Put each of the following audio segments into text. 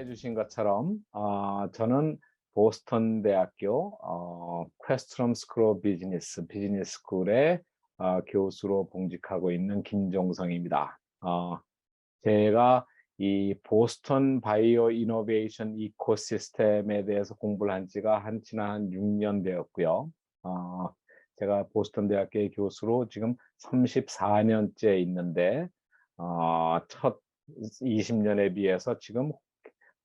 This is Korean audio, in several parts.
소개해 주신 것처럼 저는 보스턴 대학교 퀘스트럼 스쿨 오브 비즈니스 스쿨의 교수로 봉직하고 있는 김종성입니다. 제가 이 보스턴 바이오 이노베이션 이코시스템에 대해서 공부를 한 지가 지난 6년 되었고요. 제가 보스턴 대학교의 교수로 지금 34년째 있는데 첫 20년에 비해서 지금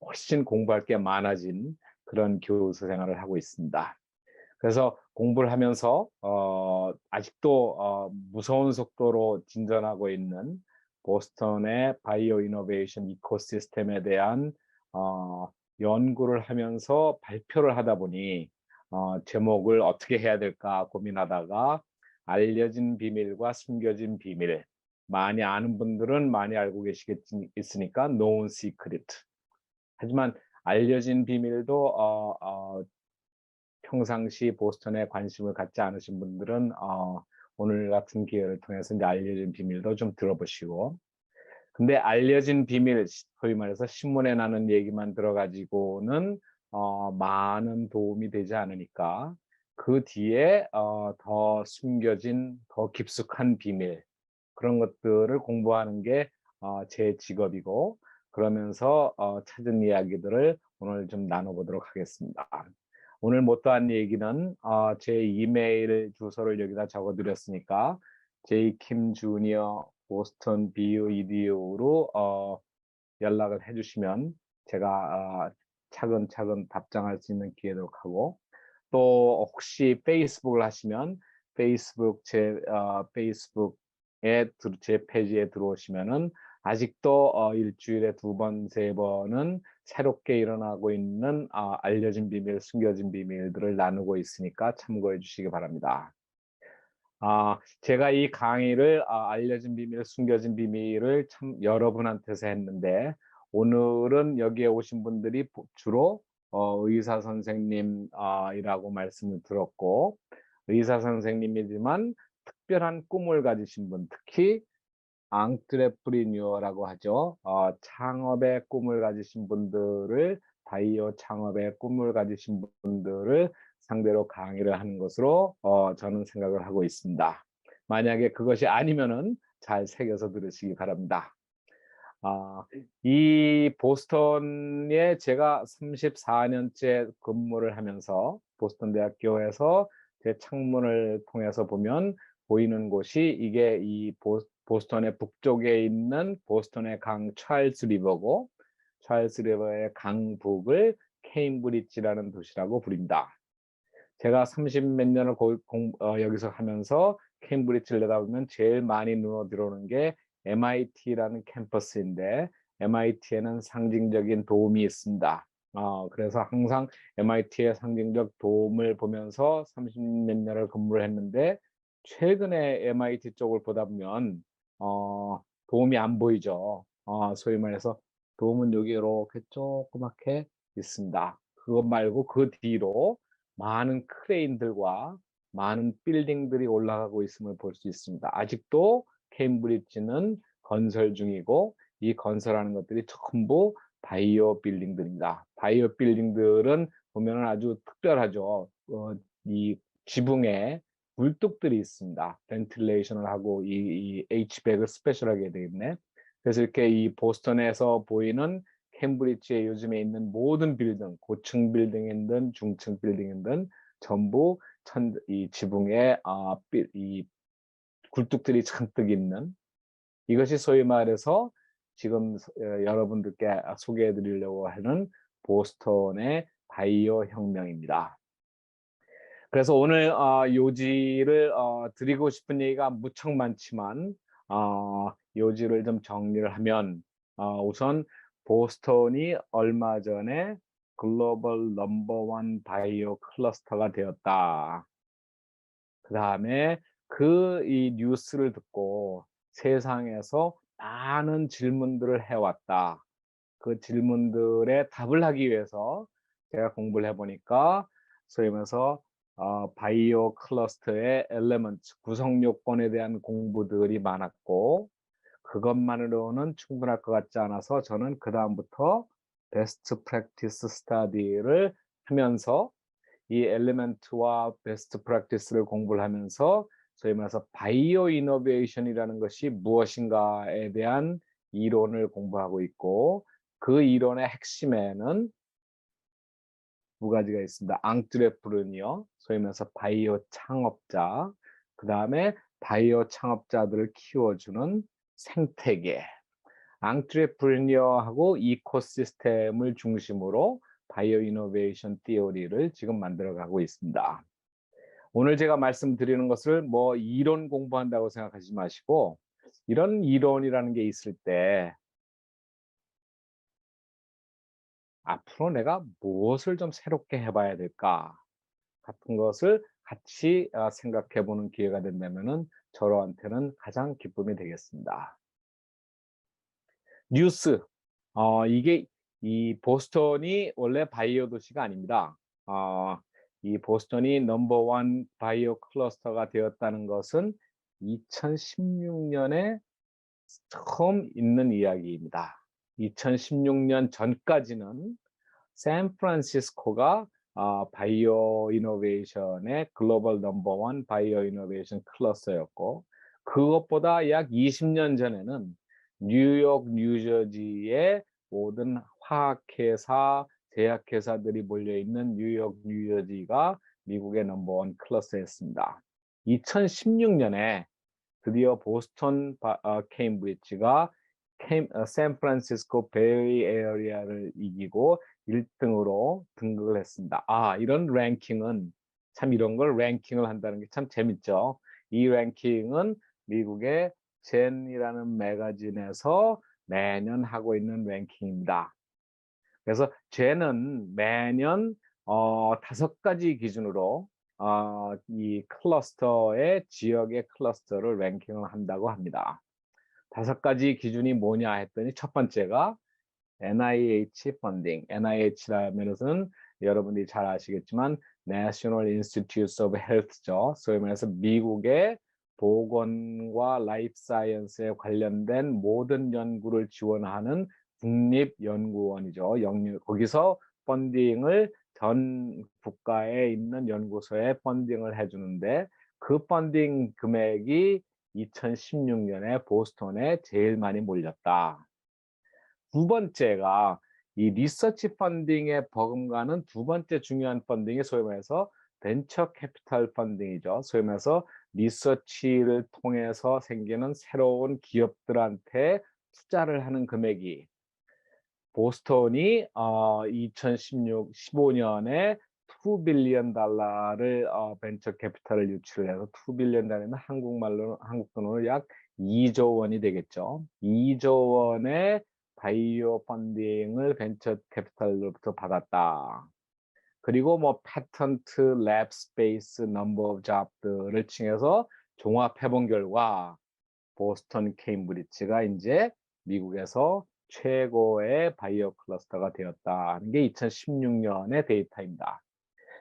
훨씬 공부할 게 많아진 그런 교수 생활을 하고 있습니다. 그래서 공부를 하면서 아직도 무서운 속도로 진전하고 있는 보스턴의 바이오 이노베이션 이코시스템에 대한 연구를 하면서 발표를 하다 보니 제목을 어떻게 해야 될까 고민하다가 알려진 비밀과 숨겨진 비밀, 많이 아는 분들은 많이 알고 계시겠으니까 known secret. 하지만 알려진 비밀도 평상시 보스턴에 관심을 갖지 않으신 분들은 오늘 같은 기회를 통해서 이제 알려진 비밀도 좀 들어보시고, 근데 알려진 비밀, 소위 말해서 신문에 나는 얘기만 들어가지고는 많은 도움이 되지 않으니까 그 뒤에 더 숨겨진 더 깊숙한 비밀, 그런 것들을 공부하는 게 제 직업이고, 그러면서 찾은 이야기들을 오늘 좀 나눠보도록 하겠습니다. 오늘 못다한 얘기는 제 이메일 주소를 여기다 적어드렸으니까 jkimjr 보스턴 BU.edu로 연락을 해주시면 제가 차근차근 답장할 수 있는 기회도록 하고, 또 혹시 페이스북을 하시면 페이스북에 제 페이지에 들어오시면은 아직도 일주일에 2번, 3번은 새롭게 일어나고 있는 알려진 비밀, 숨겨진 비밀들을 나누고 있으니까 참고해 주시기 바랍니다. 제가 이 강의를 알려진 비밀, 숨겨진 비밀을 참 여러분한테서 했는데, 오늘은 여기에 오신 분들이 주로 의사 선생님이라고 말씀을 들었고, 의사 선생님이지만 특별한 꿈을 가지신 분, 특히 앙트레프리뉴어라고 하죠. 창업의 꿈을 가지신 분들을, 바이오 창업의 꿈을 가지신 분들을 상대로 강의를 하는 것으로 저는 생각을 하고 있습니다. 만약에 그것이 아니면은 잘 새겨서 들으시기 바랍니다. 이 보스턴에 제가 34년째 근무를 하면서 보스턴 대학교에서 제 창문을 통해서 보면 보이는 곳이 이게 이 보스턴의 북쪽에 있는 보스턴의 강 찰스 리버고, 찰스 리버의 강북을 케임브리지라는 도시라고 부릅니다. 제가 30 몇 년을 여기서 하면서 케임브리지를 내다보면 제일 많이 눈에 들어오는 게 MIT라는 캠퍼스인데, MIT에는 상징적인 돔이 있습니다. 그래서 항상 MIT의 상징적 돔을 보면서 30 몇 년을 근무를 했는데, 최근에 MIT 쪽을 보다 보면 돔이 안 보이죠. 소위 말해서 돔은 여기 이렇게 조그맣게 있습니다. 그것 말고 그 뒤로 많은 크레인들과 많은 빌딩들이 올라가고 있음을 볼 수 있습니다. 아직도 케임브리지는 건설 중이고, 이 건설하는 것들이 전부 바이오 빌딩들입니다. 바이오 빌딩들은 보면 아주 특별하죠. 이 지붕에 굴뚝들이 있습니다. 벤틸레이션을 하고 이 H백을 스페셜하게 되어 있네. 그래서 이렇게 이 보스턴에서 보이는 캠브리지에 요즘에 있는 모든 빌딩, 고층 빌딩이든 중층 빌딩이든 전부 이 지붕에 이 굴뚝들이 잔뜩 있는, 이것이 소위 말해서 지금 여러분들께 소개해 드리려고 하는 보스턴의 바이오 혁명입니다. 그래서 오늘 요지를 드리고 싶은 얘기가 무척 많지만 요지를 좀 정리를 하면, 우선 보스턴이 얼마 전에 글로벌 넘버1 바이오 클러스터가 되었다. 그 다음에 이 뉴스를 듣고 세상에서 많은 질문들을 해왔다. 그 질문들에 답을 하기 위해서 제가 공부를 해보니까 소위 말해서 바이오 클러스터의 엘레먼트, 구성 요건에 대한 공부들이 많았고, 그것만으로는 충분할 것 같지 않아서 저는 그 다음부터 베스트 프랙티스 스터디를 하면서 이 엘리멘트와 베스트 프랙티스를 공부를 하면서 소위 말해서 바이오 이노베이션이라는 것이 무엇인가에 대한 이론을 공부하고 있고, 그 이론의 핵심에는 두 가지가 있습니다. 앙트레프르니어, 소위 말해서 바이오 창업자, 그 다음에 바이오 창업자들을 키워주는 생태계, 앙트레프르니어하고 이코시스템을 중심으로 바이오 이노베이션 티오리를 지금 만들어가고 있습니다. 오늘 제가 말씀드리는 것을 뭐 이론 공부한다고 생각하지 마시고, 이런 이론이라는 게 있을 때 앞으로 내가 무엇을 좀 새롭게 해봐야 될까 같은 것을 같이 생각해 보는 기회가 된다면은 저한테는 가장 기쁨이 되겠습니다. 뉴스, 이게 이 보스턴이 원래 바이오 도시가 아닙니다. 이 보스턴이 넘버원 바이오 클러스터가 되었다는 것은 2016년에 처음 있는 이야기입니다. 2016년 전까지는 샌프란시스코가 바이오 이노베이션의 글로벌 넘버원 바이오 이노베이션 클러스터였고, 그것보다 약 20년 전에는 뉴욕, 뉴저지의 모든 화학회사, 제약회사들이 몰려있는 뉴욕, 뉴저지가 미국의 넘버원 클러스터였습니다. 2016년에 드디어 보스턴, 케임브리지가 샌프란시스코 베이 에어리아를 이기고 1등으로 등극을 했습니다. 이런 랭킹은 참, 이런 걸 랭킹을 한다는 게 참 재밌죠. 이 랭킹은 미국의 젠이라는 매거진에서 매년 하고 있는 랭킹입니다. 그래서 젠은 매년 5가지 기준으로 이 클러스터의 지역의 클러스터를 랭킹을 한다고 합니다. 5가지 기준이 뭐냐 했더니, 첫 번째가 NIH 펀딩. NIH라면은 여러분들이 잘 아시겠지만 National Institutes of Health죠. 소위 말해서 미국의 보건과 라이프 사이언스에 관련된 모든 연구를 지원하는 국립연구원이죠. 거기서 펀딩을 전 국가에 있는 연구소에 펀딩을 해주는데, 그 펀딩 금액이 2016년에 보스턴에 제일 많이 몰렸다. 두 번째가 이 리서치 펀딩에 버금가는 두 번째 중요한 펀딩이 소위 말해서 벤처 캐피탈 펀딩이죠. 소위 말해서 리서치를 통해서 생기는 새로운 기업들한테 투자를 하는 금액이, 보스턴이 2015년에 2 빌리언 달러를 벤처 캐피탈을 유치를 해서, 2 빌리언 달러는 한국 돈으로 약 2조 원이 되겠죠. 2조 원의 바이오 펀딩을 벤처 캐피탈로부터 받았다. 그리고 뭐 패턴트, 랩 스페이스, 넘버 오브 잡들을 칭해서 종합해 본 결과 보스턴 케임브리지가 이제 미국에서 최고의 바이오 클러스터가 되었다는 게 2016년의 데이터입니다.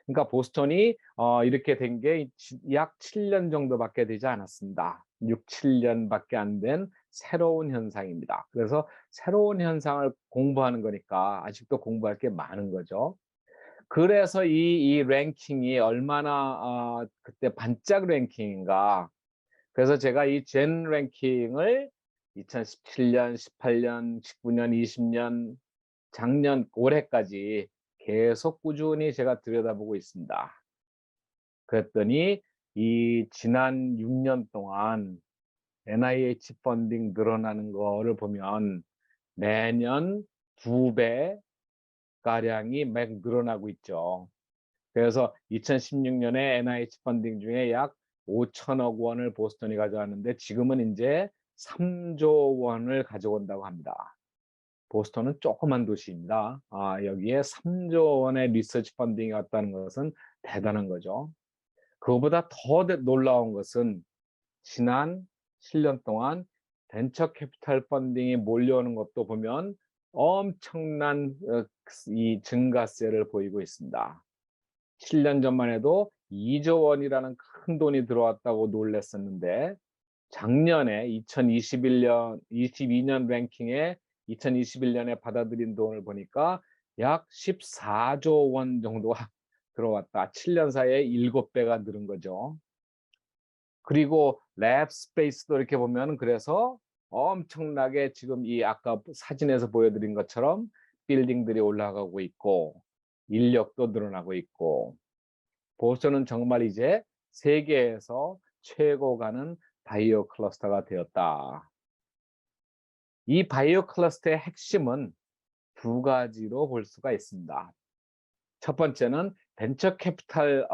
그러니까 보스턴이 이렇게 된 게 약 7년 정도밖에 되지 않았습니다. 6, 7년밖에 안 된 새로운 현상입니다. 그래서 새로운 현상을 공부하는 거니까 아직도 공부할 게 많은 거죠. 그래서 이 랭킹이 얼마나 그때 반짝 랭킹인가. 그래서 제가 이 젠 랭킹을 2017년, 18년, 19년, 20년, 작년, 올해까지 계속 꾸준히 제가 들여다보고 있습니다. 그랬더니 이 지난 6년 동안 NIH 펀딩 늘어나는 거를 보면 매년 2배 가량이 막 늘어나고 있죠. 그래서 2016년에 NIH 펀딩 중에 약 5천억 원을 보스턴이 가져왔는데, 지금은 이제 3조 원을 가져온다고 합니다. 보스턴은 조그만 도시입니다. 여기에 3조 원의 리서치 펀딩이 왔다는 것은 대단한 거죠. 그거보다 더 놀라운 것은 지난 7년 동안 벤처 캐피탈 펀딩이 몰려오는 것도 보면 엄청난 이 증가세를 보이고 있습니다. 7년 전만 해도 2조 원이라는 큰 돈이 들어왔다고 놀랐었는데, 작년에 2022년 랭킹에 2021년에 받아들인 돈을 보니까 약 14조 원 정도가 들어왔다. 7년 사이에 7배가 늘은 거죠. 그리고 랩 스페이스도 이렇게 보면 그래서 엄청나게 지금 이 아까 사진에서 보여드린 것처럼 빌딩들이 올라가고 있고 인력도 늘어나고 있고 보스턴은 정말 이제 세계에서 최고 가는 바이오 클러스터가 되었다. 이 바이오 클러스터의 핵심은 두 가지로 볼 수가 있습니다. 첫 번째는 벤처 캐피탈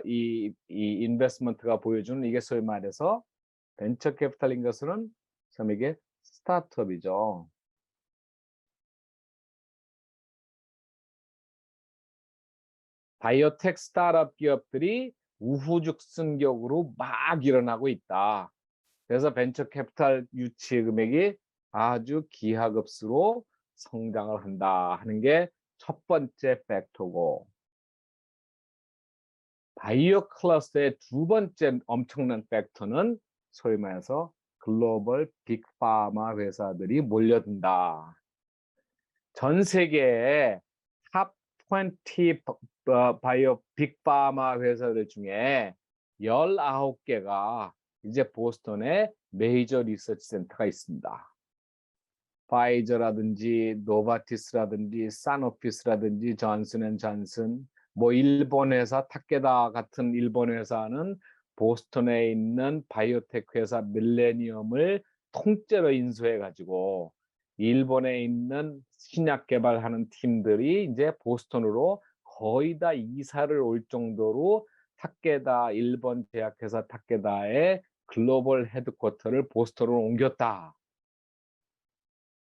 이 인베스트먼트가 보여주는 이게 소위 말해서 벤처 캐피탈인 것은 참 이게 스타트업이죠. 바이오텍 스타트업 기업들이 우후죽순격으로 막 일어나고 있다. 그래서 벤처 캐피탈 유치 금액이 아주 기하급수로 성장을 한다 하는 게 첫 번째 팩토고, 바이오 클러스터의 두 번째 엄청난 팩터는 소위 말해서 글로벌 빅파마 회사들이 몰려든다. 전 세계의 탑 20 바이오 빅파마 회사들 중에 19개가 이제 보스턴에 메이저 리서치 센터가 있습니다. 파이저라든지 노바티스라든지 사노피스라든지 존슨앤존슨, 뭐 일본 회사 타케다 같은 일본 회사는 보스턴에 있는 바이오텍 회사 밀레니엄을 통째로 인수해 가지고 일본에 있는 신약 개발하는 팀들이 이제 보스턴으로 거의 다 이사를 올 정도로 타케다 일본 제약회사 타케다의 글로벌 헤드쿼터를 보스턴으로 옮겼다.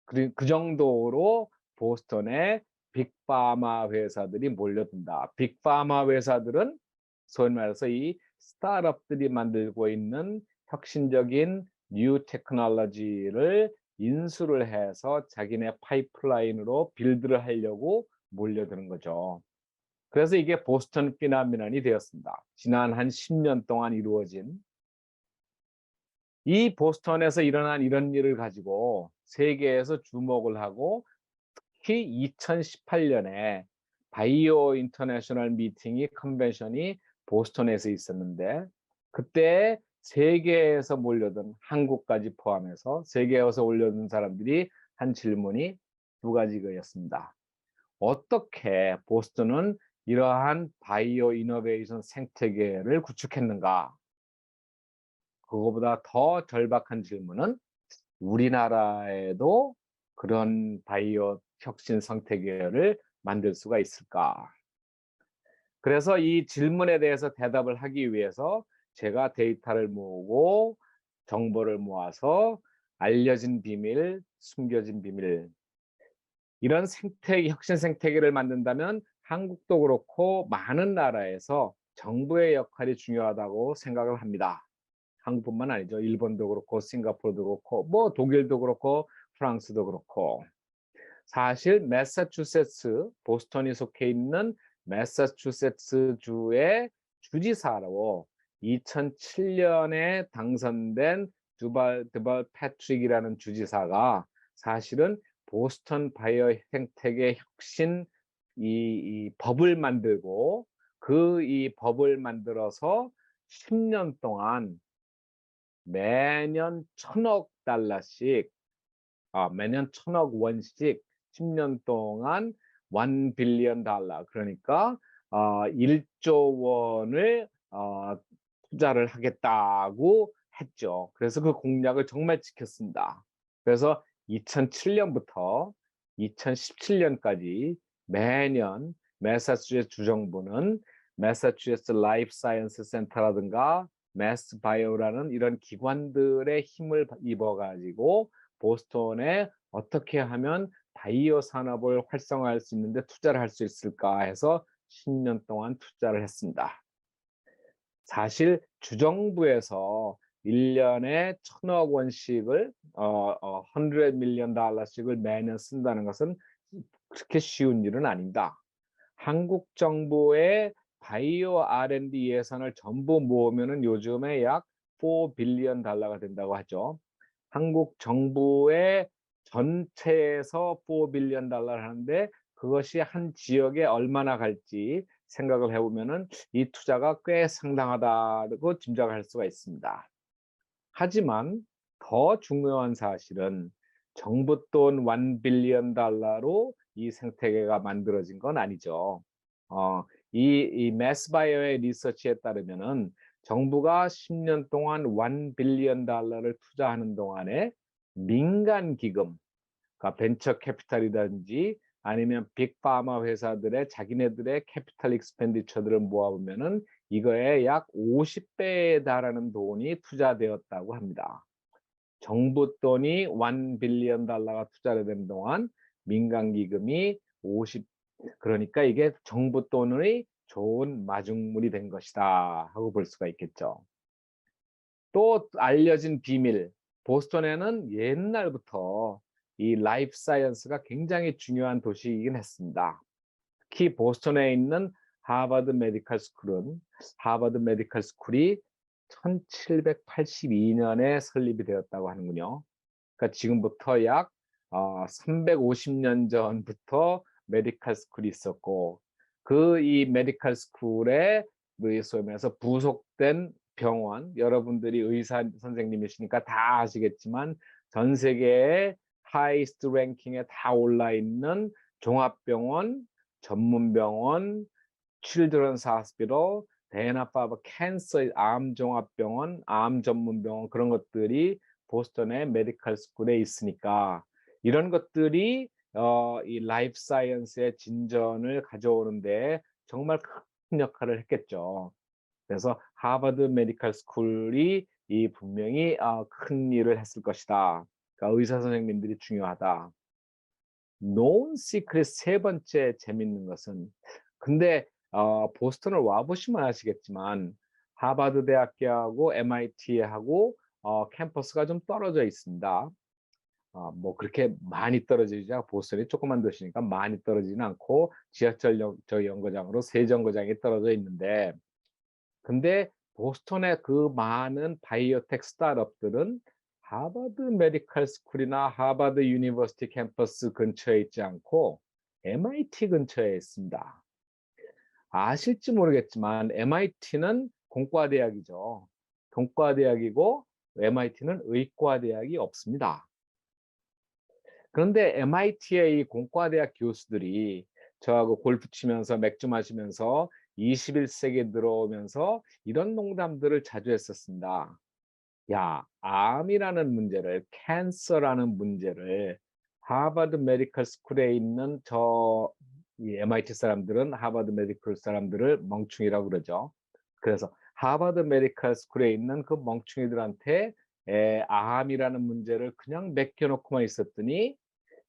그 정도로 보스턴에 빅파마 회사들이 몰려든다. 빅파마 회사들은 소위 말해서 이 스타트업들이 만들고 있는 혁신적인 뉴 테크놀로지를 인수를 해서 자기네 파이프라인으로 빌드를 하려고 몰려드는 거죠. 그래서 이게 보스턴 피나미넌이 되었습니다. 지난 한 10년 동안 이루어진 이 보스턴에서 일어난 이런 일을 가지고 세계에서 주목을 하고 특히 2018년에 바이오 인터내셔널 미팅이 컨벤션이 보스턴에서 있었는데 그때 세계에서 몰려든 한국까지 포함해서 세계에서 몰려든 사람들이 한 질문이 두 가지였습니다. 어떻게 보스턴은 이러한 바이오 이노베이션 생태계를 구축했는가? 그거보다 더 절박한 질문은 우리나라에도 그런 바이오 혁신 생태계를 만들 수가 있을까? 그래서 이 질문에 대해서 대답을 하기 위해서 제가 데이터를 모으고 정보를 모아서 알려진 비밀, 숨겨진 비밀, 이런 혁신 생태계를 만든다면 한국도 그렇고 많은 나라에서 정부의 역할이 중요하다고 생각을 합니다. 한국뿐만 아니죠. 일본도 그렇고 싱가포르도 그렇고 뭐 독일도 그렇고 프랑스도 그렇고. 사실 매사추세츠, 보스턴이 속해 있는 매사추세츠 주의 주지사로 2007년에 당선된 드벌 패트릭이라는 주지사가 사실은 보스턴 바이오 생태계 혁신 이 법을 만들고 이 법을 만들어서 10년 동안 매년 1,000억 달러씩, 매년 1,000억 원씩 10년 동안 1 빌리언 달러, 그러니까 1조 원을 투자를 하겠다고 했죠. 그래서 그 공약을 정말 지켰습니다. 그래서 2007년부터 2017년까지 매년 매사추세츠 주정부는 매사추세츠 라이프 사이언스 센터라든가 매스 바이오라는 이런 기관들의 힘을 입어가지고 보스턴에 어떻게 하면 바이오 산업을 활성화할 수 있는데 투자를 할 수 있을까 해서 10년 동안 투자를 했습니다. 사실 주정부에서 1년에 1,000억 원씩을 100 밀리언 달러씩을 매년 쓴다는 것은 그렇게 쉬운 일은 아닙니다. 한국 정부의 바이오 R&D 예산을 전부 모으면은 요즘에 약 4 빌리언 달러가 된다고 하죠. 한국 정부의 전체에서 4 빌리언 달러를 하는데 그것이 한 지역에 얼마나 갈지 생각을 해보면은 이 투자가 꽤 상당하다고 짐작할 수가 있습니다. 하지만 더 중요한 사실은 정부 돈 1 빌리언 달러로 이 생태계가 만들어진 건 아니죠. 어, 이 매스바이어의 리서치에 따르면은 정부가 10년 동안 1 빌리언 달러를 투자하는 동안에 민간 기금, 그러니까 벤처 캐피탈이든지 아니면 빅파마 회사들의 자기네들의 캐피탈 익스펜디처들을 모아보면은 이거에 약 50배에 달하는 돈이 투자되었다고 합니다. 정부 돈이 1 빌리언 달러가 투자되는 동안 민간 기금이 50, 그러니까 이게 정부 돈의 좋은 마중물이 된 것이다 하고 볼 수가 있겠죠. 또 알려진 비밀, 보스턴에는 옛날부터 이 라이프 사이언스가 굉장히 중요한 도시이긴 했습니다. 특히 보스턴에 있는 하버드 메디컬 스쿨은 하버드 메디컬 스쿨이 1782년에 설립이 되었다고 하는군요. 그러니까 지금부터 약 350년 전부터 메디컬 스쿨이 있었고 그 이 메디컬 스쿨에 소위 말해서 부속된 병원, 여러분들이 의사 선생님이시니까 다 아시겠지만 전 세계의 하이스트 랭킹에 다 올라 있는 종합병원, 전문병원, 칠드런스 하스피럴, 데나파버 캔서 암 종합병원, 암 전문병원 그런 것들이 보스턴의 메디컬 스쿨에 있으니까 이런 것들이 이 라이프 사이언스의 진전을 가져오는데 정말 큰 역할을 했겠죠. 그래서 하버드 메디컬 스쿨이 이 분명히 큰 일을 했을 것이다. 그러니까 의사 선생님들이 중요하다. known secret 세 번째 재밌는 것은 근데 보스턴을 와 보시면 아시겠지만 하버드 대학교하고 MIT하고 캠퍼스가 좀 떨어져 있습니다. 뭐 그렇게 많이 떨어지지 보스턴이 조그만 도시니까 많이 떨어지지는 않고 지하철 정거장으로 세 정거장이 떨어져 있는데 근데 보스턴의 그 많은 바이오텍 스타트업들은 하버드 메디컬 스쿨이나 하버드 유니버시티 캠퍼스 근처에 있지 않고 MIT 근처에 있습니다. 아실지 모르겠지만 MIT는 공과대학이죠. 공과대학이고 MIT는 의과대학이 없습니다. 그런데 MIT의 이 공과대학 교수들이 저하고 골프 치면서 맥주 마시면서 21세기에 들어오면서 이런 농담들을 자주 했었습니다. 야, 암이라는 문제를, 캔서라는 문제를 하버드 메디컬 스쿨에 있는 이 MIT 사람들은 하버드 메디컬 사람들을 멍충이라고 그러죠. 그래서 하버드 메디컬 스쿨에 있는 그 멍충이들한테 암이라는 문제를 그냥 맡겨놓고만 있었더니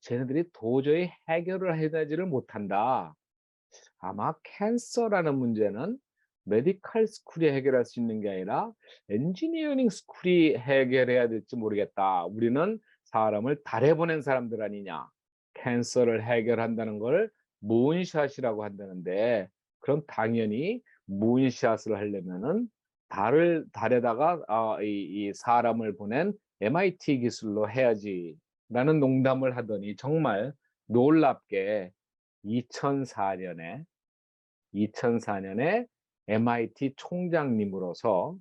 쟤네들이 도저히 해결을 해내지를 못한다. 아마 캔서라는 문제는 메디컬 스쿨이 해결할 수 있는 게 아니라 엔지니어링 스쿨이 해결해야 될지 모르겠다. 우리는 사람을 달에 보낸 사람들 아니냐. 캔서를 해결한다는 걸 문샷이라고 한다는데 그럼 당연히 문샷을 하려면은 달에다가 이 사람을 보낸 MIT 기술로 해야지 라는 농담을 하더니 정말 놀랍게 2004년에 2004년에 MIT 총장님으로서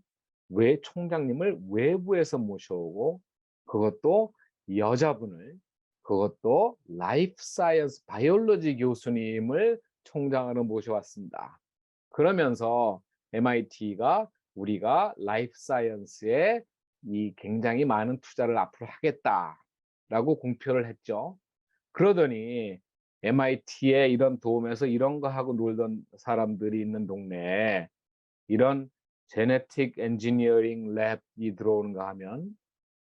총장님을 외부에서 모셔오고 그것도 여자분을 그것도 라이프 사이언스 바이올로지 교수님을 총장으로 모셔왔습니다. 그러면서 MIT가 우리가 라이프 사이언스에 이 굉장히 많은 투자를 앞으로 하겠다라고 공표를 했죠. 그러더니 MIT에 이런 도움에서 이런 거 하고 놀던 사람들이 있는 동네에 이런 제네틱 엔지니어링 랩이 들어오는가 하면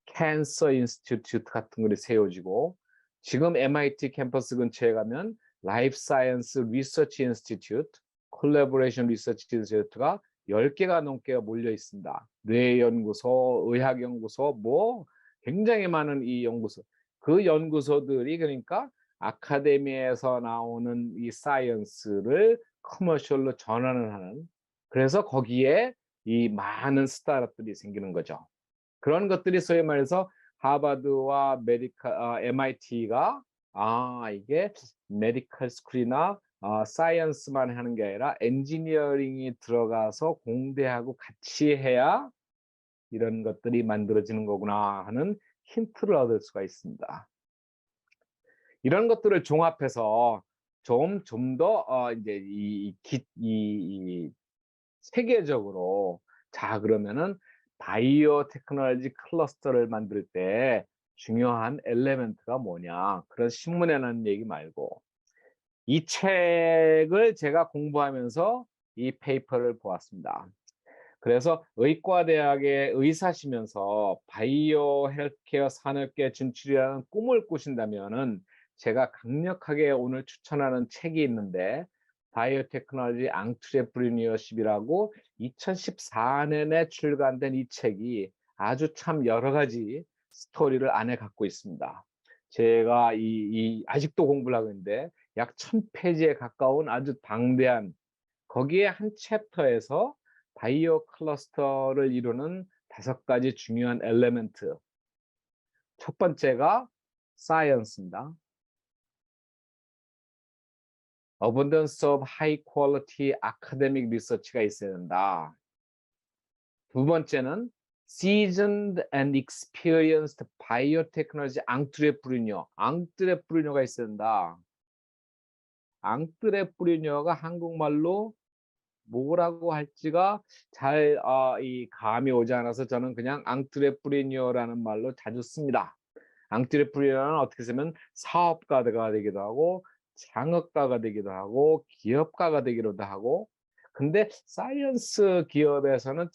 캔서 인스티튜트 같은 것이 세워지고 지금 MIT 캠퍼스 근처에 가면 라이프 사이언스 리서치 인스티튜트, 콜래보레이션 리서치 인스티튜트가 10개가 넘게 몰려 있습니다. 뇌연구소, 의학연구소, 뭐 굉장히 많은 이 연구소. 그 연구소들이 그러니까 아카데미에서 나오는 이 사이언스를 커머셜로 전환을 하는 그래서 거기에 이 많은 스타트업들이 생기는 거죠. 그런 것들이 소위 말해서 하버드와 MIT가 이게 메디컬 스쿨이나 사이언스만 하는 게 아니라 엔지니어링이 들어가서 공대하고 같이 해야 이런 것들이 만들어지는 거구나 하는 힌트를 얻을 수가 있습니다. 이런 것들을 종합해서 좀 더 이제 이 세계적으로 자 그러면은 바이오 테크놀로지 클러스터를 만들 때 중요한 엘레멘트가 뭐냐 그런 신문에 나는 얘기 말고 이 책을 제가 공부하면서 이 페이퍼를 보았습니다. 그래서 의과대학의 의사시면서 바이오 헬스케어 산업계 진출이라는 꿈을 꾸신다면은 제가 강력하게 오늘 추천하는 책이 있는데 바이오테크놀로지 앙트레프리니어십이라고 2014년에 출간된 이 책이 아주 참 여러 가지 스토리를 안에 갖고 있습니다. 제가 아직도 공부를 하고 있는데 약 1000페이지에 가까운 아주 방대한 거기에 한 챕터에서 바이오 클러스터를 이루는 5가지 중요한 엘레멘트. 첫 번째가 사이언스입니다. Abundance of high quality academic research가 있어야 된다. 두 번째는 seasoned and experienced biotechnology 앙트레프리녀가 있어야 된다. 앙트레프리녀가 한국말로 뭐라고 할지가 잘 감이 오지 않아서 저는 그냥 앙트레프리니어라는 말로 자주 씁니다. 앙트레프리니어는 어떻게 쓰면 사업가가 되기도 하고 창업가가 되기도 하고 기업가가 되기도 하고 근데 사이언스 기업에서는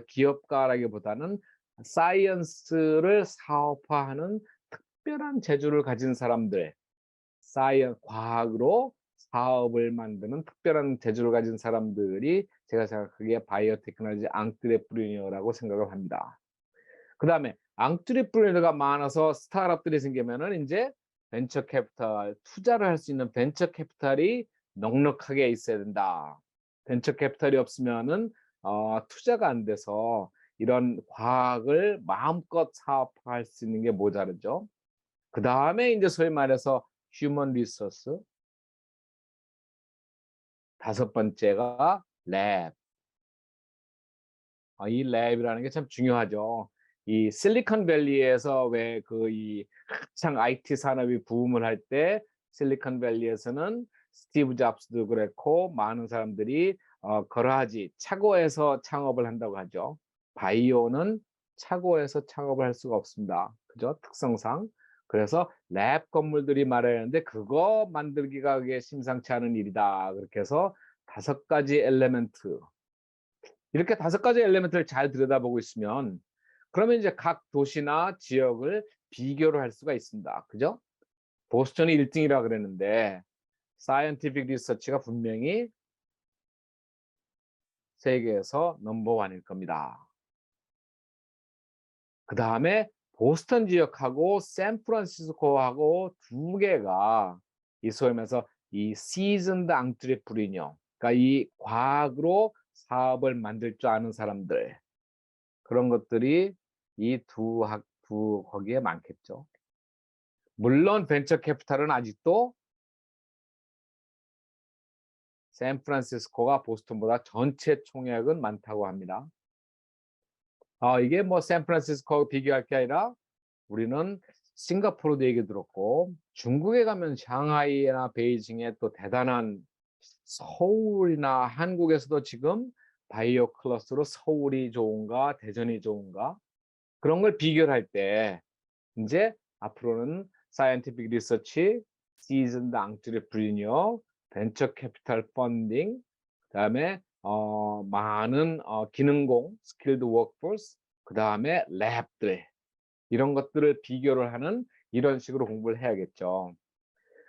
기업가라기보다는 사이언스를 사업화하는 특별한 재주를 가진 사람들 과학으로 사업을 만드는 특별한 재주를 가진 사람들이 제가 생각하기에 바이오테크놀로지 앙트레프리니어라고 생각을 합니다. 그 다음에 앙트레프리니어가 많아서 스타트업들이 생기면은 이제 벤처 캐피탈, 투자를 할 수 있는 벤처 캐피탈이 넉넉하게 있어야 된다. 벤처 캐피탈이 없으면은 투자가 안 돼서 이런 과학을 마음껏 사업화할 수 있는 게 모자르죠. 그 다음에 이제 소위 말해서 휴먼 리소스, 5번째가 랩. 이 랩이라는 게 참 중요하죠. 이 실리콘밸리에서 왜 이 한창 IT 산업이 부음을 할 때 실리콘밸리에서는 스티브 잡스도 그랬고 많은 사람들이 그러하지 차고에서 창업을 한다고 하죠. 바이오는 차고에서 창업을 할 수가 없습니다. 그죠? 특성상. 그래서 랩 건물들이 말하는데 그거 만들기가 그게 심상치 않은 일이다. 그렇게 해서 5가지 엘레멘트 이렇게 5가지 엘레멘트를 잘 들여다보고 있으면 그러면 이제 각 도시나 지역을 비교를 할 수가 있습니다. 그죠? 보스턴이 1등이라 그랬는데 사이언티픽 리서치가 분명히 세계에서 넘버1일 겁니다. 그 다음에 보스턴 지역하고 샌프란시스코하고 2개가 이 소위 말해서 이 시즌드 앙트레프리니어 그러니까 이 과학으로 사업을 만들 줄 아는 사람들 그런 것들이 이 거기에 많겠죠. 물론 벤처 캐피탈은 아직도 샌프란시스코가 보스턴보다 전체 총액은 많다고 합니다. 이게 뭐 샌프란시스코하고 비교할 게 아니라 우리는 싱가포르도 얘기 들었고 중국에 가면 상하이나 베이징에 또 대단한 서울이나 한국에서도 지금 바이오 클러스터로 서울이 좋은가 대전이 좋은가 그런 걸 비교를 할 때 이제 앞으로는 사이언티픽 리서치, 시즌드 앙트레프리니어, 벤처 캐피탈 펀딩, 그다음에 많은 기능공, 스킬드 워크포스, 그다음에 랩들 이런 것들을 비교를 하는 이런 식으로 공부를 해야겠죠.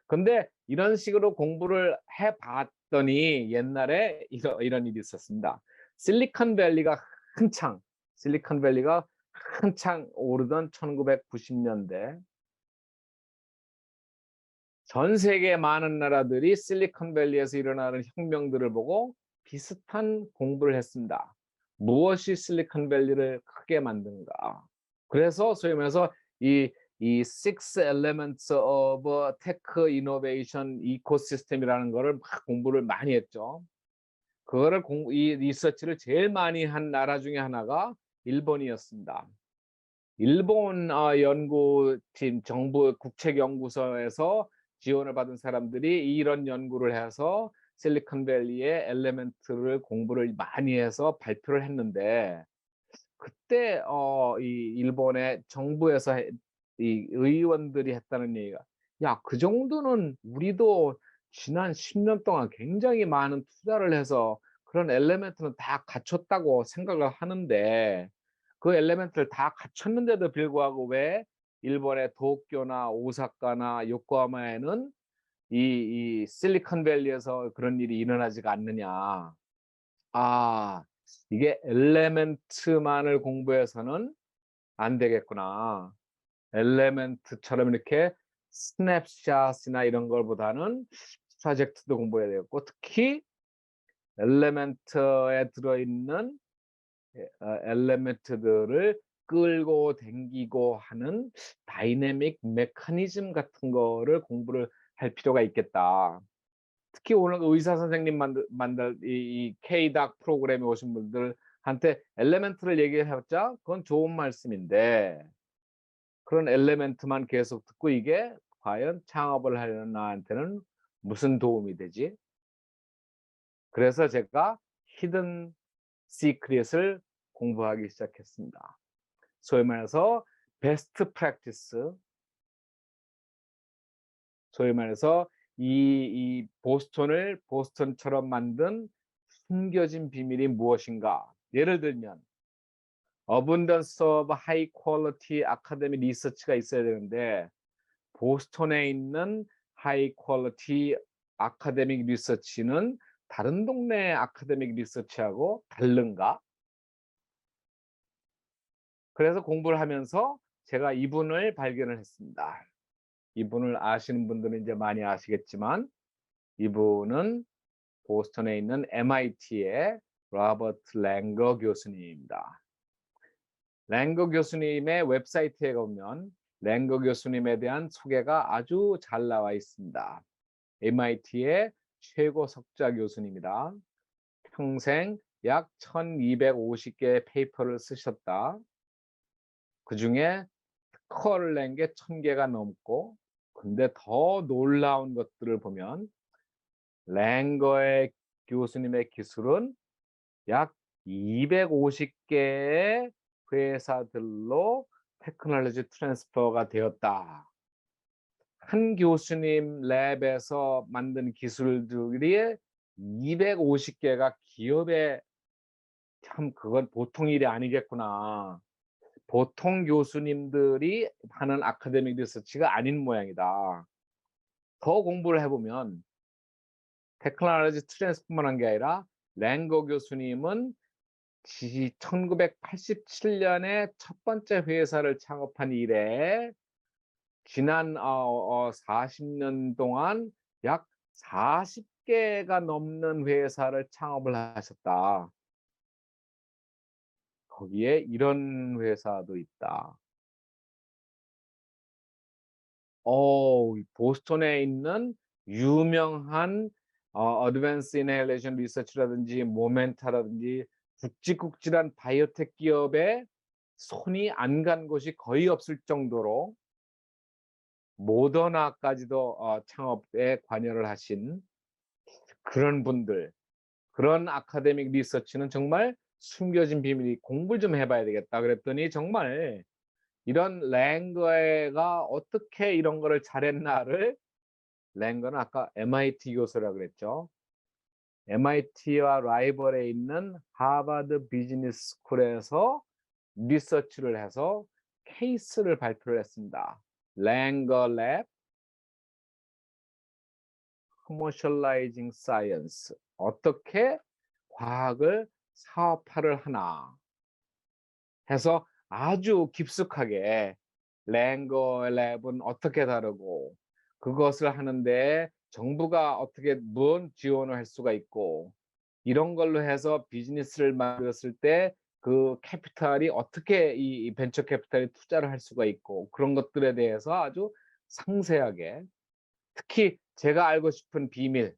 근데 이런 식으로 공부를 해봤더니 옛날에 이런 일이 있었습니다. 실리콘밸리가 한창 오르던 1990년대 전 세계 많은 나라들이 실리콘밸리에서 일어나는 혁명들을 보고 비슷한 공부를 했습니다. 무엇이 실리콘밸리를 크게 만드는가? 그래서 소위 말해서 이 Six Elements of Tech Innovation Ecosystem이라는 거를 막 공부를 많이 했죠. 그거를 이 리서치를 제일 많이 한 나라 중에 하나가 일본이었습니다. 일본 연구팀, 정부 국책연구소에서 지원을 받은 사람들이 이런 연구를 해서 실리콘밸리의 엘리멘트를 공부를 많이 해서 발표를 했는데, 그때 이 일본의 정부에서 이 의원들이 했다는 얘기가, 야, 그 정도는 우리도 지난 10년 동안 굉장히 많은 투자를 해서 그런 엘리멘트는 다 갖췄다고 생각을 하는데, 그 엘리멘트를 다 갖췄는데도 불구하고 왜 일본의 도쿄나 오사카나 요코하마에는 이 실리콘밸리에서 그런 일이 일어나지가 않느냐. 아, 이게 엘리멘트만을 공부해서는 안 되겠구나. 엘리멘트처럼 이렇게 스냅샷이나 이런 걸보다는 프로젝트도 공부해야 되겠고, 특히 엘리멘트에 들어있는 엘리멘트들을 끌고 당기고 하는 다이내믹 메커니즘 같은 거를 공부를 할 필요가 있겠다. 특히 오늘 의사 선생님 만들 이 K-닥 프로그램에 오신 분들한테 엘리멘트를 얘기해봤자 그건 좋은 말씀인데, 그런 엘리멘트만 계속 듣고 이게 과연 창업을 하려는 나한테는 무슨 도움이 되지? 그래서 제가 히든 시크릿을 공부하기 시작했습니다. 소위 말해서 베스트 프랙티스, 소위 말해서 이 보스턴을 보스턴처럼 만든 숨겨진 비밀이 무엇인가? 예를 들면 어bundance of high quality academic research가 있어야 되는데, 보스턴에 있는 하이 퀄리티 아카데믹 리서치는 다른 동네 아카데믹 리서치하고 다른가? 그래서 공부를 하면서 제가 이분을 발견을 했습니다. 이분을 아시는 분들은 이제 많이 아시겠지만, 이분은 보스턴에 있는 MIT의 로버트 랭거 교수님입니다. 랭거 교수님의 웹사이트에 가보면 랭거 교수님에 대한 소개가 아주 잘 나와 있습니다. MIT의 최고 석좌 교수님이다. 평생 약 1250개의 페이퍼를 쓰셨다. 그중에 특허를 낸 게 1000개가 넘고, 근데 더 놀라운 것들을 보면 랭거의 교수님의 기술은 약 250개의 회사들로 테크놀로지 트랜스퍼가 되었다. 한 교수님 랩에서 만든 기술들이 250개가 기업에, 참 그건 보통 일이 아니겠구나. 보통 교수님들이 하는 아카데믹 리서치가 아닌 모양이다. 더 공부를 해보면 테크놀로지 트랜스퍼만 한 게 아니라 랭거 교수님은 1987년에 첫 번째 회사를 창업한 이래 지난 40년 동안 약 40개가 넘는 회사를 창업을 하셨다. 거기에 이런 회사도 있다. 보스턴에 있는 유명한 어드밴스 이널레이션 리서치라든지 모멘타라든지 굵직굵직한 바이오텍 기업에 손이 안 간 곳이 거의 없을 정도로 모더나까지도 창업에 관여를 하신 그런 분들, 그런 아카데믹 리서치는 정말 숨겨진 비밀이, 공부를 좀 해봐야 되겠다 그랬더니, 정말 이런 랭거가 어떻게 이런 거를 잘했나를, 랭거는 아까 MIT 교수라고 그랬죠. MIT와 라이벌에 있는 하버드 비즈니스 스쿨에서 리서치를 해서 케이스를 발표를 했습니다. 랭거 랩 Commercializing Science, 어떻게 과학을 사업화를 하나 해서 아주 깊숙하게 랭거 랩은 어떻게 다르고, 그것을 하는데 정부가 어떻게 무슨 지원을 할 수가 있고, 이런 걸로 해서 비즈니스를 만들었을 때 그 캐피탈이 어떻게 이 벤처 캐피탈이 투자를 할 수가 있고 그런 것들에 대해서 아주 상세하게 특히 제가 알고 싶은 비밀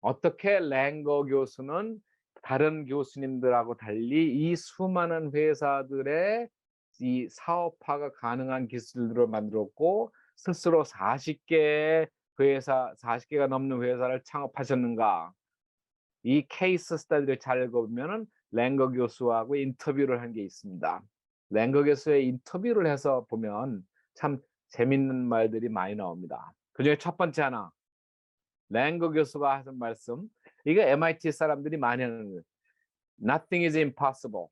어떻게 랭거 교수는 다른 교수님들하고 달리 이 수많은 회사들의 이 사업화가 가능한 기술들을 만들었고 스스로 40개의 회사 40개가 넘는 회사를 창업하셨는가. 이 케이스 스터디를 잘 읽어보면은 랭거 교수하고 인터뷰를 한 게 있습니다. 랭거 교수의 인터뷰를 해서 보면 참 재밌는 말들이 많이 나옵니다. 그중에 첫 번째 하나 랭거 교수가 하신 말씀 이게 MIT 사람들이 많이 하는 거예요. Nothing is impossible.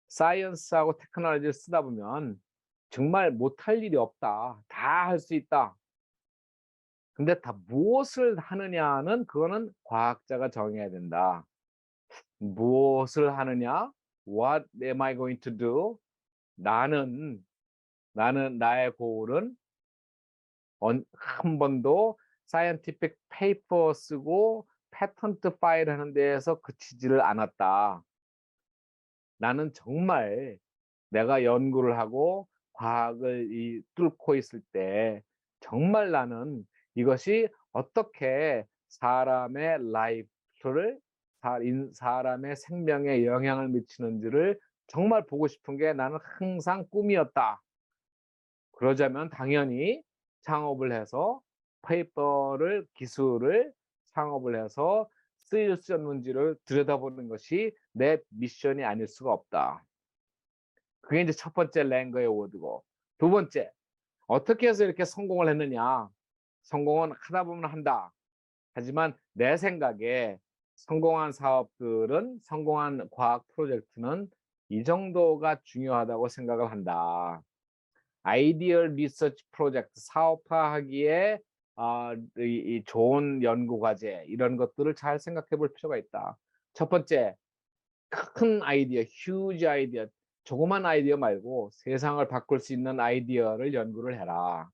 사이언스하고 테크놀로지를 쓰다 보면 정말 못할 일이 없다. 다 할 수 있다. 근데 다 무엇을 하느냐는 그거는 과학자가 정해야 된다. 무엇을 하느냐? What am I going to do? 나는 나의 goal은 한 번도 scientific paper 쓰고 patent file 하는 데에서 그치지를 않았다. 나는 정말 내가 연구를 하고 과학을 뚫고 있을 때 정말 나는 이것이 어떻게 사람의 라이프를 사람의 생명에 영향을 미치는지를 정말 보고 싶은 게 나는 항상 꿈이었다. 그러자면 당연히 창업을 해서 기술을 창업을 해서 쓰일 수 있는지를 들여다보는 것이 내 미션이 아닐 수가 없다. 그게 이제 첫 번째 랭거의 워드고 두 번째 어떻게 해서 이렇게 성공을 했느냐. 성공은 하다 보면 한다. 하지만 내 생각에 성공한 사업들은 성공한 과학 프로젝트는 이 정도가 중요하다고 생각을 한다. 아이디얼 리서치 프로젝트 사업화하기에 이 좋은 연구 과제 이런 것들을 잘 생각해 볼 필요가 있다. 첫 번째 큰 아이디어, 휴지 아이디어, 조그만 아이디어 말고 세상을 바꿀 수 있는 아이디어를 연구를 해라.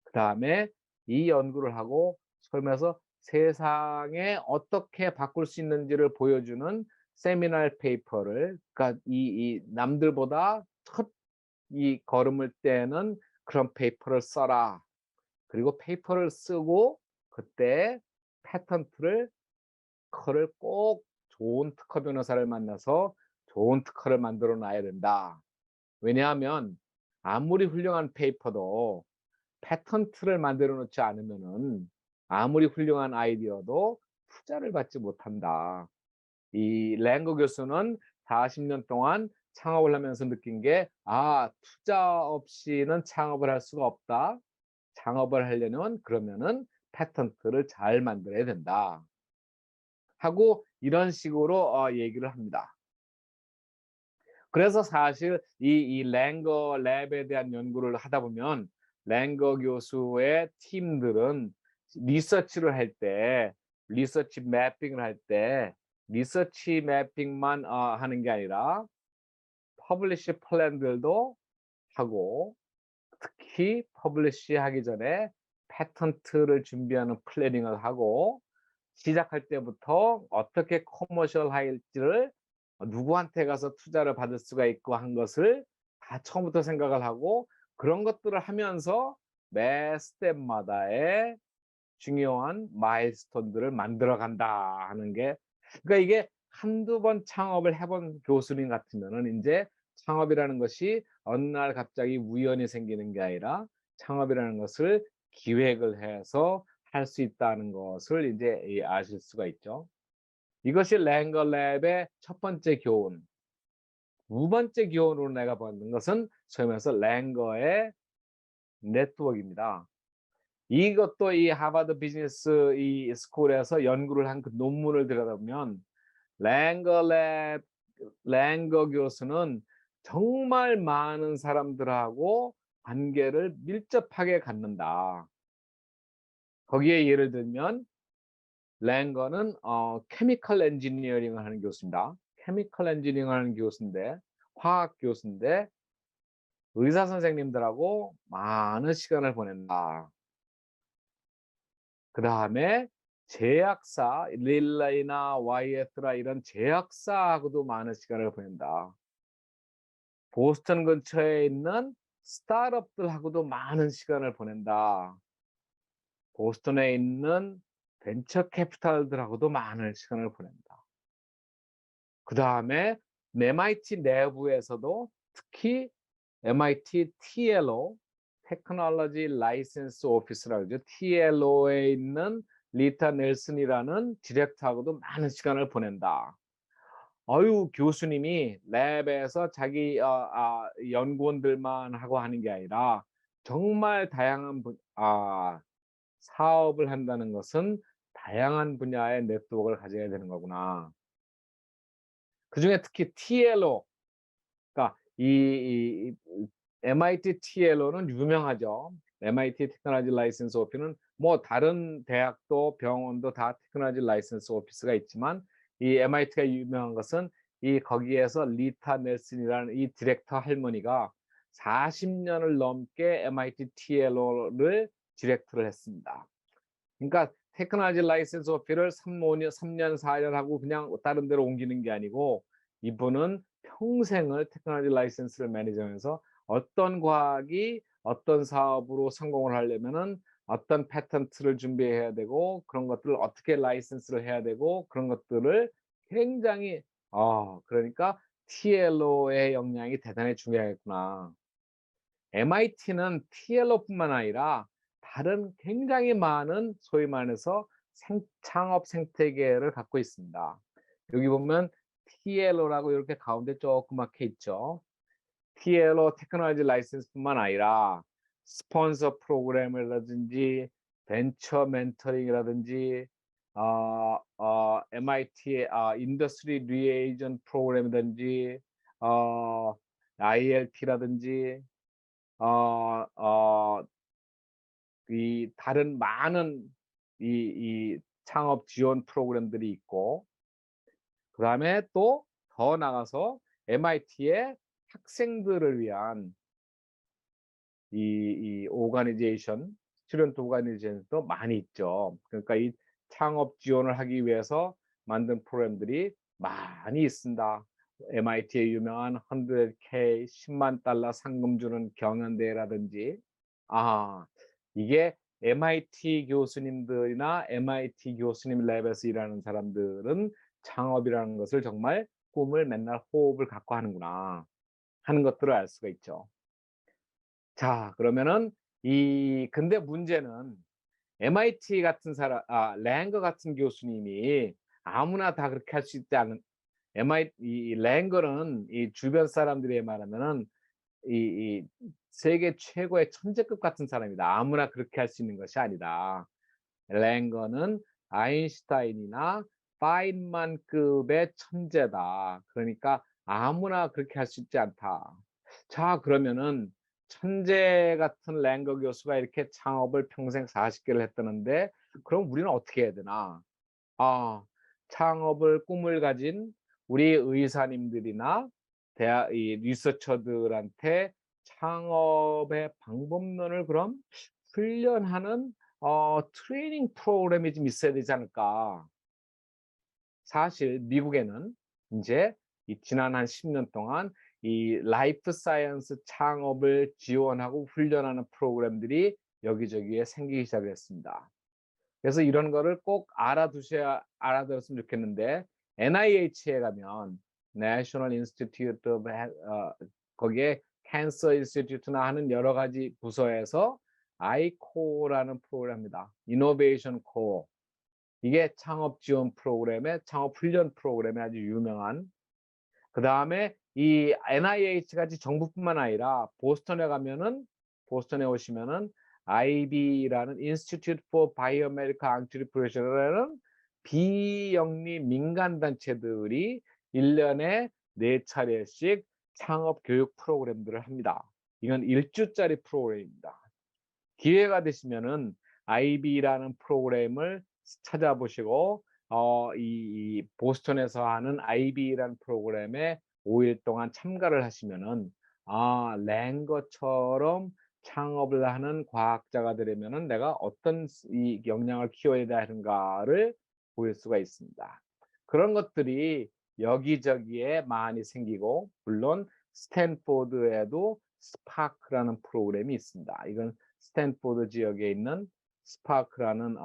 그다음에 이 연구를 하고 그러면서 세상에 어떻게 바꿀 수 있는지를 보여주는 세미날 페이퍼를 그러니까 이 남들보다 첫 이 걸음을 떼는 그런 페이퍼를 써라. 그리고 페이퍼를 쓰고 그때 패턴트를 특허를 꼭 좋은 특허 변호사를 만나서 좋은 특허를 만들어 놔야 된다. 왜냐하면 아무리 훌륭한 페이퍼도 패턴트를 만들어 놓지 않으면은 아무리 훌륭한 아이디어도 투자를 받지 못한다. 이 랭거 교수는 40년 동안 창업을 하면서 느낀 게 투자 없이는 창업을 할 수가 없다. 창업을 하려면 그러면은 패턴트를 잘 만들어야 된다. 하고 이런 식으로 얘기를 합니다. 그래서 사실 이 랭거 랩에 대한 연구를 하다 보면 랭거 교수의 팀들은 리서치를 할 때 리서치 매핑을 할 때 리서치 매핑만 하는 게 아니라 퍼블리시 플랜들도 하고 특히 퍼블리시 하기 전에 패턴트를 준비하는 플래닝을 하고 시작할 때부터 어떻게 커머셜 할지를 누구한테 가서 투자를 받을 수가 있고 한 것을 다 처음부터 생각을 하고 그런 것들을 하면서 매 스텝마다의 중요한 마일스톤들을 만들어 간다 하는 게 그러니까 이게 한두 번 창업을 해본 교수님 같으면은 인제 창업이라는 것이 어느 날 갑자기 우연히 생기는 게 아니라 창업이라는 것을 기획을 해서 할 수 있다는 것을 인제 아실 수가 있죠. 이것이 랭거 랩의 첫 번째 교훈. 두 번째 교훈으로 내가 받는 것은 소위 말해서 랭거의 네트워크입니다. 이것도 이 하버드 비즈니스 스쿨에서 연구를 한 그 논문을 들여다보면 랭거 교수는 정말 많은 사람들하고 관계를 밀접하게 갖는다. 거기에 예를 들면 랭거는 케미컬 엔지니어링을 하는 교수입니다. 케미컬 엔지니어링을 하는 교수인데 화학 교수인데 의사 선생님들하고 많은 시간을 보낸다. 그다음에 제약사, 릴레이나 와이에트라 이런 제약사하고도 많은 시간을 보낸다. 보스턴 근처에 있는 스타트업들하고도 많은 시간을 보낸다. 보스턴에 있는 벤처 캐피탈들하고도 많은 시간을 보낸다. 그 다음에 MIT 내부에서도 특히 MIT TLO, 테크놀로지 라이센스 오피스라고 하죠. TLO에 있는 리타 넬슨이라는 디렉터하고도 많은 시간을 보낸다. 어유 교수님이 랩에서 자기 연구원들만 하고 하는 게 아니라 정말 다양한 사업을 한다는 것은 다양한 분야의 네트워크를 가져야 되는 거구나. 그중에 특히 TLO, 그러니까 이 MIT TLO는 유명하죠. MIT 테크놀로지 라이센스 오피스는 뭐 다른 대학도 병원도 다 테크놀로지 라이센스 오피스가 있지만 이 MIT가 유명한 것은 이 거기에서 리타 넬슨이라는 이 디렉터 할머니가 40년을 넘게 MIT TLO를 디렉터를 했습니다. 그러니까 테크놀로지 라이센스 오피를 3년, 4년 하고 그냥 다른 데로 옮기는 게 아니고 이분은 평생을 테크놀로지 라이센스를 매니저하면서 어떤 과학이 어떤 사업으로 성공을 하려면은 어떤 패턴트를 준비해야 되고 그런 것들을 어떻게 라이센스를 해야 되고 그런 것들을 굉장히 그러니까 TLO의 역량이 대단히 중요하겠구나. MIT는 TLO뿐만 아니라 다른 굉장히 많은 소위 말해서 창업 생태계를 갖고 있습니다. 여기 보면 TLO라고 이렇게 가운데 조그맣게 있죠. TLO 테크놀로지 라이센스뿐만 아니라 스폰서 프로그램이라든지 벤처 멘토링이라든지 MIT의 인더스트리 리에이전 프로그램이라든지 ILP라든지 어, 어, 이 다른 많은 이 창업 지원 프로그램들이 있고 그다음에 또 더 나가서 MIT의 학생들을 위한 이 오가니제이션, 스튜던트 오가니제이션도 많이 있죠. 그러니까 이 창업 지원을 하기 위해서 만든 프로그램들이 많이 있습니다. MIT의 유명한 100K 10만 달러 상금 주는 경연대회라든지 이게 MIT 교수님들이나 MIT 교수님 랩에서 일하는 사람들은 창업이라는 것을 정말 꿈을 맨날 호흡을 갖고 하는구나 하는 것들을 알 수가 있죠. 자, 그러면은 근데 문제는 MIT 같은 랭거 같은 교수님이 아무나 다 그렇게 할 수 있지 않은 MIT 랭거는 이 주변 사람들이 말하면은 이 세계 최고의 천재급 같은 사람이다. 아무나 그렇게 할 수 있는 것이 아니다. 랭거는 아인슈타인이나 파인만급의 천재다. 그러니까 아무나 그렇게 할 수 있지 않다. 자, 그러면은 천재 같은 랭거 교수가 이렇게 창업을 평생 40개를 했다는데 그럼 우리는 어떻게 해야 되나? 창업을 꿈을 가진 우리 의사님들이나 대학 이 리서처들한테 창업의 방법론을 그럼 훈련하는 트레이닝 프로그램이 좀 있어야 되지 않을까? 사실 미국에는 이제 지난 한 10년 동안 이 라이프 사이언스 창업을 지원하고 훈련하는 프로그램들이 여기저기에 생기기 시작했습니다. 그래서 이런 거를 꼭 알아들었으면 좋겠는데 NIH에 가면 National Institute of 거기에 캔서 인스티튜트나 하는 여러 가지 부서에서 아이코라는 프로그램입니다. 이노베이션 코어. 이게 창업 지원 프로그램의 창업 훈련 프로그램에 아주 유명한 그다음에 이 NIH 같이 정부뿐만 아니라 보스턴에 오시면은 IB라는 Institute for Biomedical Entrepreneurship이라는 비영리 민간 단체들이 1년에 4차례씩 창업 교육 프로그램들을 합니다. 이건 1주짜리 프로그램입니다. 기회가 되시면은 IB라는 프로그램을 찾아보시고 이 보스턴에서 하는 IB라는 프로그램에 5일 동안 참가를 하시면은 랭거처럼 창업을 하는 과학자가 되려면은 내가 어떤 이 역량을 키워야 되는가를 보일 수가 있습니다. 그런 것들이 여기저기에 많이 생기고, 물론 스탠포드에도 스파크라는 프로그램이 있습니다. 이건 스탠포드 지역에 있는 스파크라는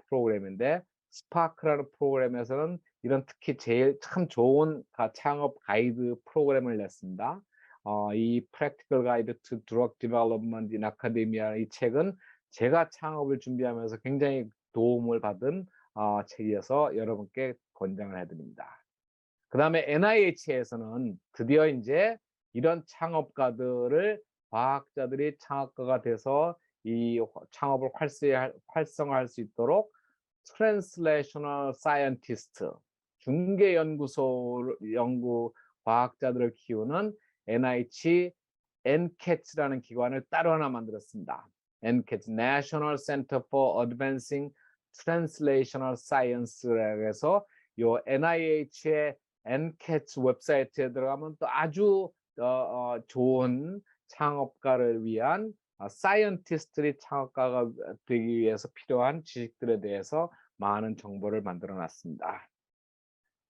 프로그램인데, 스파크라는 프로그램에서는 이런 특히 제일 참 좋은 창업 가이드 프로그램을 냈습니다. 이 Practical Guide to Drug Development in Academia, 이 책은 제가 창업을 준비하면서 굉장히 도움을 받은 책이어서 여러분께 권장을 해드립니다. 그 다음에 NIH에서는 드디어 이제 이런 창업가들을, 과학자들이 창업가가 돼서 이 창업을 활성화할 수 있도록 Translational Scientist, 중개연구소 연구 과학자들을 키우는 NIH NCATS라는 기관을 따로 하나 만들었습니다. NCATS, National Center for Advancing Translational Science라고 해서 요 NIH의 NCATS 웹사이트에 들어가면 또 아주 좋은 창업가를 위한 사이언티스트들이 창업가가 되기 위해서 필요한 지식들에 대해서 많은 정보를 만들어 놨습니다.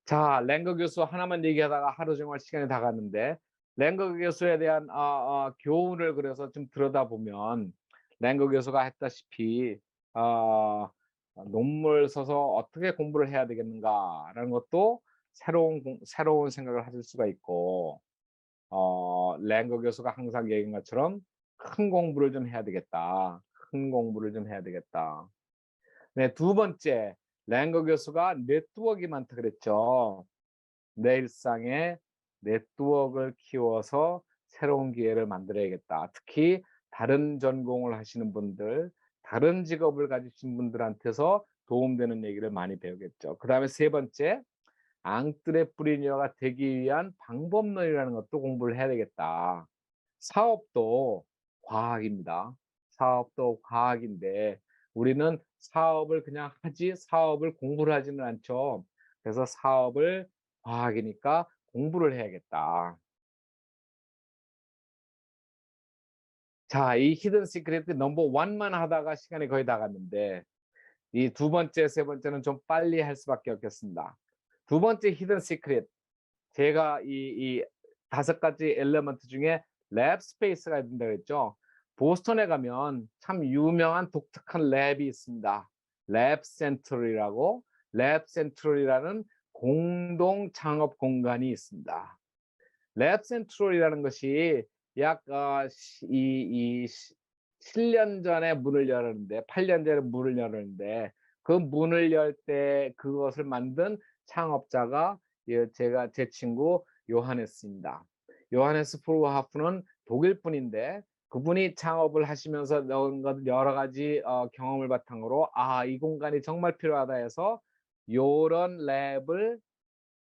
자, 랭거 교수 하나만 얘기하다가 하루 종일 시간이 다 갔는데, 랭거 교수에 대한 교훈을 그래서 좀 들여다보면, 랭거 교수가 했다시피 논문을 써서 어떻게 공부를 해야 되겠는가라는 것도 새로운 생각을 하실 수가 있고, 랭거 교수가 항상 얘기한 것처럼 큰 공부를 좀 해야 되겠다. 큰 공부를 좀 해야 되겠다. 네, 두 번째, 랭거 교수가 네트워크가 많다 그랬죠. 내 일상에 네트워크를 키워서 새로운 기회를 만들어야겠다. 특히 다른 전공을 하시는 분들, 다른 직업을 가지신 분들한테서 도움되는 얘기를 많이 배우겠죠. 그 다음에 세 번째, 앙트레프리니어가 되기 위한 방법론이라는 것도 공부를 해야 되겠다. 사업도 과학입니다. 사업도 과학인데 우리는 사업을 그냥 하지 사업을 공부를 하지는 않죠. 그래서 사업을 과학이니까 공부를 해야겠다. 자, 이 히든 시크릿 넘버 1만 하다가 시간이 거의 다 갔는데, 이 두 번째, 세 번째는 좀 빨리 할 수밖에 없겠습니다. 두 번째 히든 시크릿, 제가 이 5가지 엘리먼트 중에 랩 스페이스가 된다고 했죠. 보스턴에 가면 참 유명한 독특한 랩이 있습니다. 랩 센트럴이라고, 랩 센트럴이라는 공동 창업 공간이 있습니다. 랩 센트럴이라는 것이 약 7년 전에 문을 열었는데, 8년 전에 문을 열었는데, 그 문을 열 때 그것을 만든 창업자가 제 친구 요하네스입니다. 요하네스 프로하프는 독일 분인데, 그분이 창업을 하시면서 여러 가지 경험을 바탕으로 이 공간이 정말 필요하다 해서 요런 랩을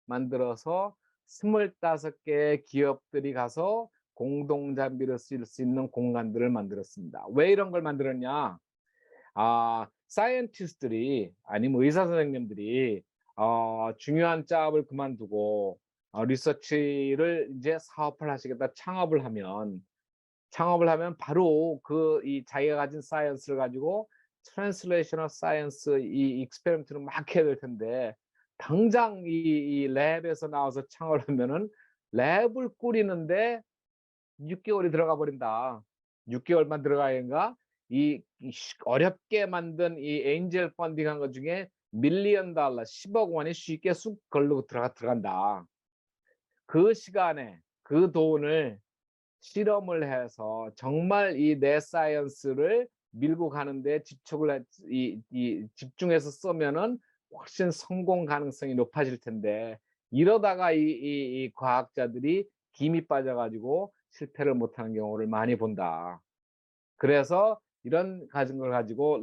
만들어서 25개의 기업들이 가서 공동 장비를 쓸 수 있는 공간들을 만들었습니다. 왜 이런 걸 만들었냐? 사이언티스트들이, 아니면 의사 선생님들이 중요한 잡을 그만두고 리서치를 이제 사업을 하시겠다, 창업을 하면 바로 이 자기가 가진 사이언스를 가지고 트랜슬레이셔널 사이언스 이 익스페리먼트를 막 해야 될 텐데, 당장 이 랩에서 나와서 창업하면은 랩을 꾸리는데 6개월이 들어가 버린다. 6개월만 들어가야인가? 이 어렵게 만든 이 엔젤 펀딩한 것 중에 $1,000,000, 10억 원이 쉽게 쑥 걸로 들어간다. 그 시간에 그 돈을 실험을 해서 정말 이 뇌사이언스를 밀고 가는데 집중해서 쓰면은 훨씬 성공 가능성이 높아질 텐데, 이러다가 이 과학자들이 김이 빠져가지고 실패를 못하는 경우를 많이 본다. 그래서 이런 가진 걸 가지고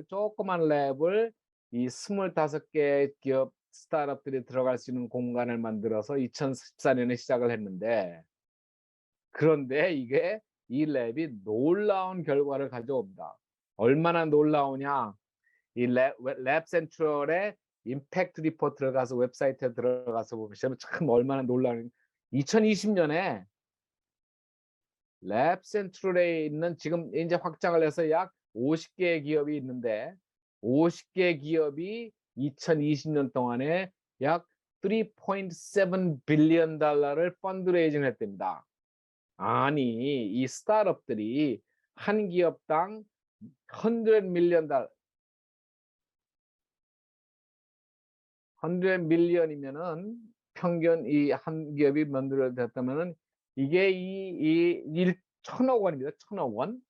조그만 랩을 이 25개 기업 스타트업들이 들어갈 수 있는 공간을 만들어서 2014년에 시작을 했는데, 그런데 이 랩이 놀라운 결과를 가져옵니다. 얼마나 놀라우냐? 이 랩 센트럴의 임팩트 리포트를 가서 웹사이트에 들어가서 보시면 참 얼마나 놀라운. 2020년에 랩 센트럴에 있는 지금 이제 확장을 해서 약 50개의 기업이 있는데 50개 기업이 2020년 동안에 약 3.7 빌리언 달러를 펀드레이징 했답니다. 아니, 이 스타트업들이 한 기업당 100 밀리언 달러, 100 밀리언이면은 평균 이 한 기업이 만들어졌다면은 이게 이 1천억 원입니다. 1천억 원.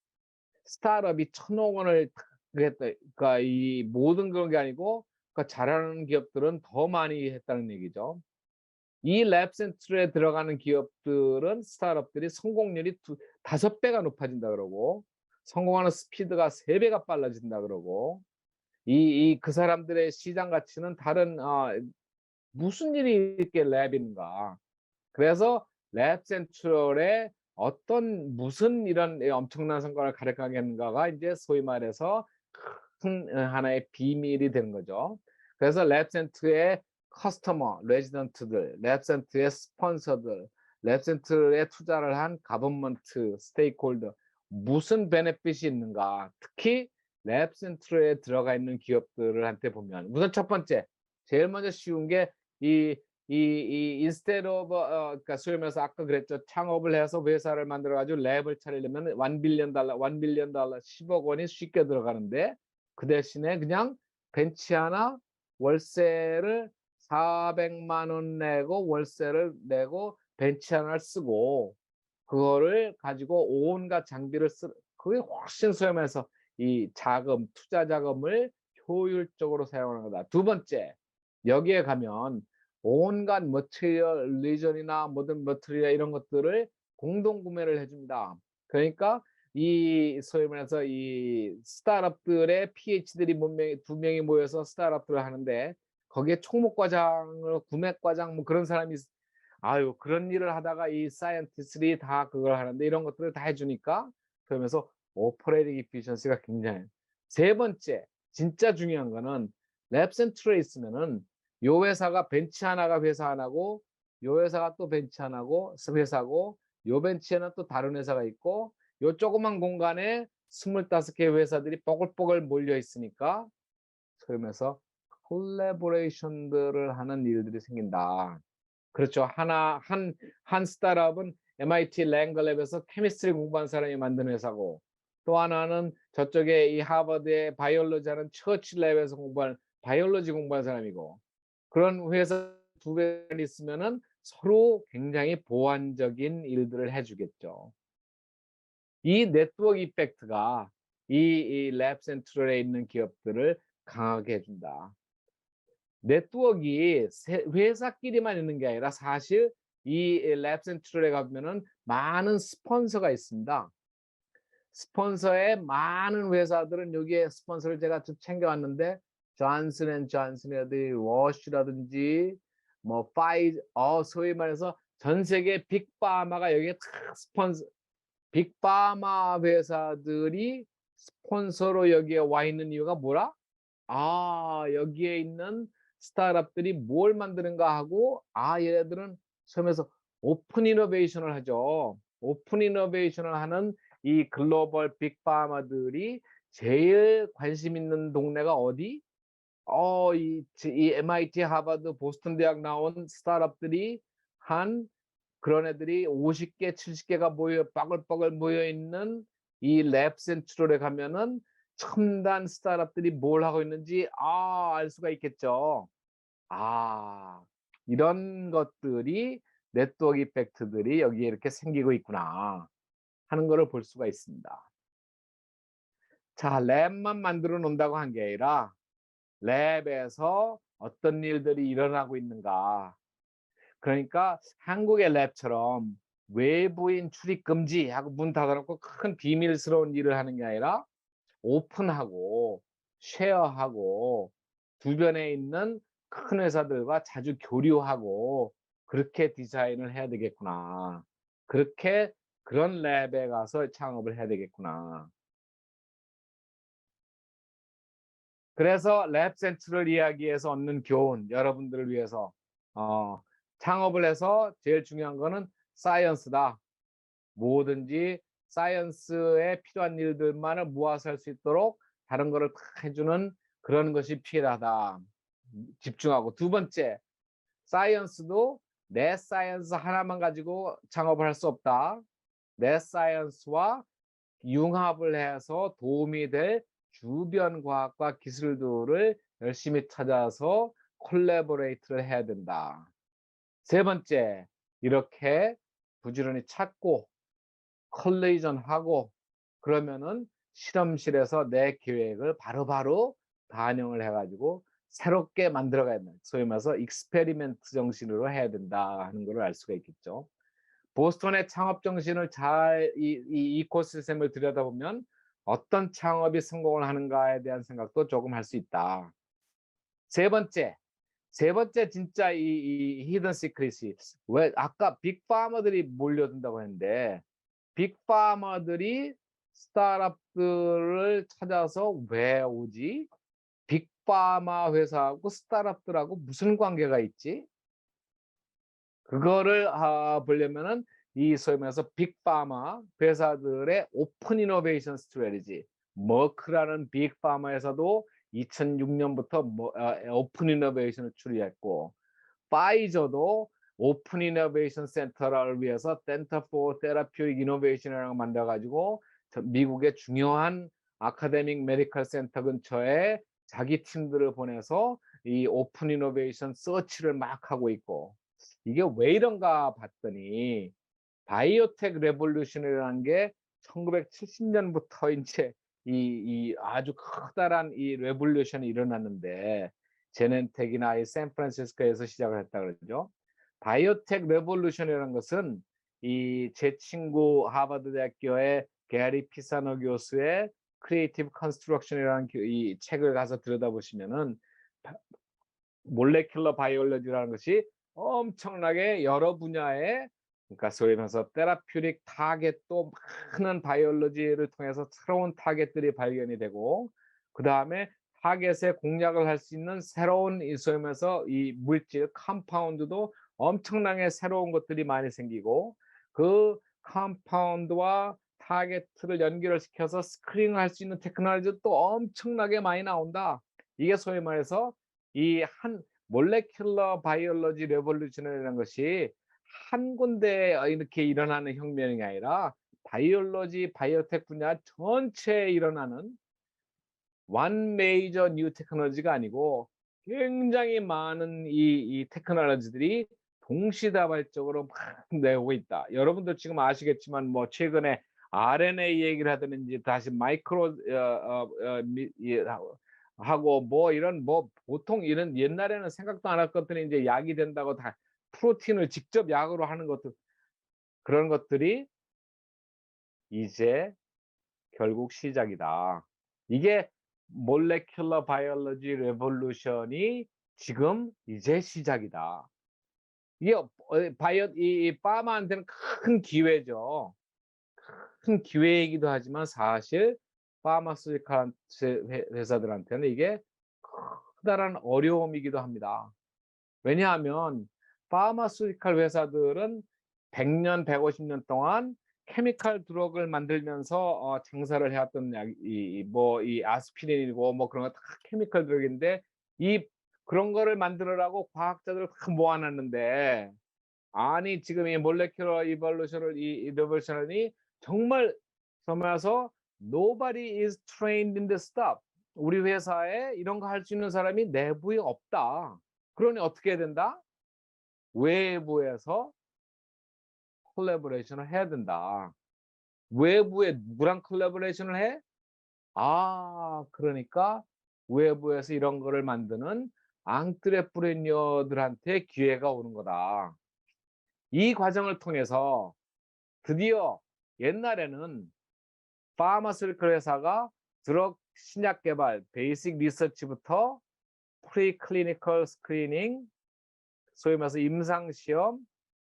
스타트업이 1천억 원을 했다. 그러니까 이 모든 그런 게 아니고 그러니까 잘하는 기업들은 더 많이 했다는 얘기죠. 이 랩 센트럴에 들어가는 기업들은 스타트업들이 성공률이 5배가 높아진다 그러고 성공하는 스피드가 3배가 빨라진다 그러고 그 사람들의 시장 가치는 다른 무슨 일이 이렇게 랩인가. 그래서 랩 센트럴에 어떤 무슨 이런 엄청난 성과를 가져가겠는가가 이제 소위 말해서 큰 하나의 비밀이 되는 거죠. 그래서 랩 센트의 커스터머, 레지던트들, 랩 센트의 스폰서들, 랩 센트에 투자를 한 가버먼트, 스테이크홀더 무슨 베네핏이 있는가. 특히 랩 센트에 들어가 있는 기업들을 한테 보면 우선 첫 번째, 제일 먼저 쉬운 게 instead of 그러니까 소위 말해서 아까 그랬죠. 창업을 해서 회사를 만들어 가지고 랩을 차리려면 1 빌리언 달러, 1 빌리언 달러 10억 원이 쉽게 들어가는데 그 대신에 그냥 벤치 하나 월세를 400만 원 내고 월세를 내고 벤치 하나를 쓰고 그거를 가지고 온갖 장비를 그게 훨씬 소위 말해서 이 자금, 투자 자금을 효율적으로 사용하는 거다. 두 번째, 여기에 가면 온갖 머티리얼, 리전이나 모든 머티리얼 이런 것들을 공동 구매를 해줍니다. 그러니까 이 소위 말해서 이 스타트업들의 PhD들이 두 명이 모여서 스타트업들을 하는데 거기에 총무과장을 구매과장 뭐 그런 사람이 아유 그런 일을 하다가 이 사이언티스트들이 다 그걸 하는데 이런 것들을 다 해주니까 그러면서 오퍼레이팅 이피션시가 굉장해. 세 번째 진짜 중요한 거는 랩 센트럴에 있으면은 요 회사가 벤치 하나가 회사 하나고 요 회사가 또 벤치 하나고 회사고 요 벤치에는 또 다른 회사가 있고 요 조그만 공간에 25개 회사들이 뽀글뽀글 몰려 있으니까 그러면서 콜라보레이션들을 하는 일들이 생긴다. 그렇죠. 한 스타트업은 MIT 랭글랩에서 케미스트리 공부한 사람이 만든 회사고 또 하나는 저쪽에 이 하버드의 바이올로지 하는 처치랩에서 공부한 바이올로지 공부한 사람이고 그런 회사 두 개가 있으면은 서로 굉장히 보완적인 일들을 해주겠죠. 이 네트워크 이펙트가 이 랩 센트럴에 있는 기업들을 강하게 해준다. 네트워크가 회사끼리만 있는 게 아니라 사실 이 랩 센트럴에 가면은 많은 스폰서가 있습니다. 스폰서의 많은 회사들은 여기에 스폰서를 제가 좀 챙겨왔는데 존슨 앤 존슨이라든지 워시라든지 뭐 소위 말해서 전 세계 빅파마가 여기에 다 스폰서 빅파마 회사들이 스폰서로 여기에 와 있는 이유가 뭐라? 여기에 있는 스타트업들이 뭘 만드는가 하고 얘네들은 처음에서 오픈 이노베이션을 하죠. 오픈 이노베이션을 하는 이 글로벌 빅파마들이 제일 관심 있는 동네가 어디? 이 MIT, 하버드, 보스턴 대학 나온 스타트업들이 한 그런 애들이 50개, 70개가 빠글빠글 모여 있는 이 랩 센트럴에 가면은 첨단 스타트업들이 뭘 하고 있는지 알 수가 있겠죠. 이런 것들이 네트워크 이펙트들이 여기에 이렇게 생기고 있구나 하는 것을 볼 수가 있습니다. 자, 랩만 만들어 놓는다고 한 게 아니라 랩에서 어떤 일들이 일어나고 있는가. 그러니까 한국의 랩처럼 외부인 출입 금지하고 문 닫아놓고 큰 비밀스러운 일을 하는 게 아니라 오픈하고 쉐어하고 주변에 있는 큰 회사들과 자주 교류하고 그렇게 디자인을 해야 되겠구나. 그렇게 그런 랩에 가서 창업을 해야 되겠구나. 그래서 랩 센트럴 이야기에서 얻는 교훈 여러분들을 위해서 창업을 해서 제일 중요한 거는 사이언스다. 뭐든지 사이언스에 필요한 일들만을 모아서 할 수 있도록 다른 거를 다 해주는 그런 것이 필요하다. 집중하고. 두 번째, 사이언스도 내 사이언스 하나만 가지고 창업을 할 수 없다. 내 사이언스와 융합을 해서 도움이 될 주변 과학과 기술들을 열심히 찾아서 콜라보레이트를 해야 된다. 세 번째, 이렇게 부지런히 찾고 컬레이션하고 그러면은 실험실에서 내 계획을 바로바로 반영을 해가지고 새롭게 만들어가야 된다. 소위 말해서 익스페리멘트 정신으로 해야 된다 하는 걸 알 수가 있겠죠. 보스턴의 창업 정신을 잘 이 이코시스템을 들여다보면 어떤 창업이 성공을 하는가에 대한 생각도 조금 할 수 있다. 세 번째 진짜 이 히든 시크릿이 왜 아까 빅파머들이 몰려든다고 했는데 빅파머들이 스타트업들을 찾아서 왜 오지? 빅파마 회사하고 스타트업들하고 무슨 관계가 있지? 그거를 보려면은 이 소위 말해서 빅파마 회사들의 오픈 이노베이션 스트래티지, 머크라는 빅파마에서도 2006년부터 오픈 이노베이션을 추리했고, 파이저도 오픈 이노베이션 센터를 위해서 센터 포 테라퓨틱 이노베이션이라는 걸 만들어 가지고 미국의 중요한 아카데믹 메디컬 센터 근처에 자기 팀들을 보내서 이 오픈 이노베이션 서치를 막 하고 있고, 이게 왜 이런가 봤더니 바이오텍 레볼루션이라는 게 1970년부터 이제 이 아주 커다란 이 레볼루션이 일어났는데, 제넨텍이나 이 샌프란시스코에서 시작을 했다 그러죠. 바이오텍 레볼루션이라는 것은 이 제 친구 하버드 대학교의 게리 피사노 교수의 크리에이티브 컨스트럭션이라는 이 책을 가서 들여다보시면은 몰레큘러 바이올로지라는 것이 엄청나게 여러 분야에, 그러니까 소위 말해서 테라퓨틱 타겟도 많은 바이올로지를 통해서 새로운 타겟들이 발견이 되고, 그 다음에 타겟에 공략을 할 수 있는 새로운 이 소위 말해서 이 물질 컴파운드도 엄청나게 새로운 것들이 많이 생기고, 그 컴파운드와 타겟을 연결을 시켜서 스크린을 할 수 있는 테크놀로지도 또 엄청나게 많이 나온다. 이게 소위 말해서 이 한 몰레큘러 바이올로지 레볼루션이라는 것이 한 군데에 이렇게 일어나는 혁명이 아니라 바이올로지 바이오텍 분야 전체에 일어나는 one major new technology가 아니고 굉장히 많은 이 테크놀로지들이 동시다발적으로 막 내오고 있다. 여러분들 지금 아시겠지만 뭐 최근에 RNA 얘기를 하든지 다시 마이크로 하고 뭐 이런 뭐 보통 이런 옛날에는 생각도 안 할 것들이 이제 약이 된다고 다 프로틴을 직접 약으로 하는 것들, 그런 것들이 이제 결국 시작이다. 이게 몰레큘러 바이올로지 레볼루션이 지금 이제 시작이다. 이게 바이오 이 파마한테는 큰 기회죠. 큰 기회이기도 하지만 사실 파마스유티컬 회사들한테는 이게 커다란 어려움이기도 합니다. 왜냐하면 파마스유티컬 회사들은 100년, 150년 동안 케미컬 드럭을 만들면서 장사를 해왔던 약, 이 아스피린이고 뭐 그런 거 다 케미컬 드럭인데, 이 그런 거를 만들으라고 과학자들을 다 모아놨는데, 아니 지금 이 몰레큘러 이 리볼루션이 정말 정말서 nobody is trained in this stuff. 우리 회사에 이런 거 할 수 있는 사람이 내부에 없다. 그러니 어떻게 해야 된다? 외부에서 콜라보레이션을 해야 된다. 외부에 누구랑 콜라보레이션을 해? 그러니까 외부에서 이런 거를 만드는 앙트레프레니어들한테 기회가 오는 거다. 이 과정을 통해서 드디어 옛날에는 파마스유티컬 회사가 드럭 신약 개발, 베이직 리서치부터 프리클리니컬 스크리닝, 소위 말해서 임상 시험,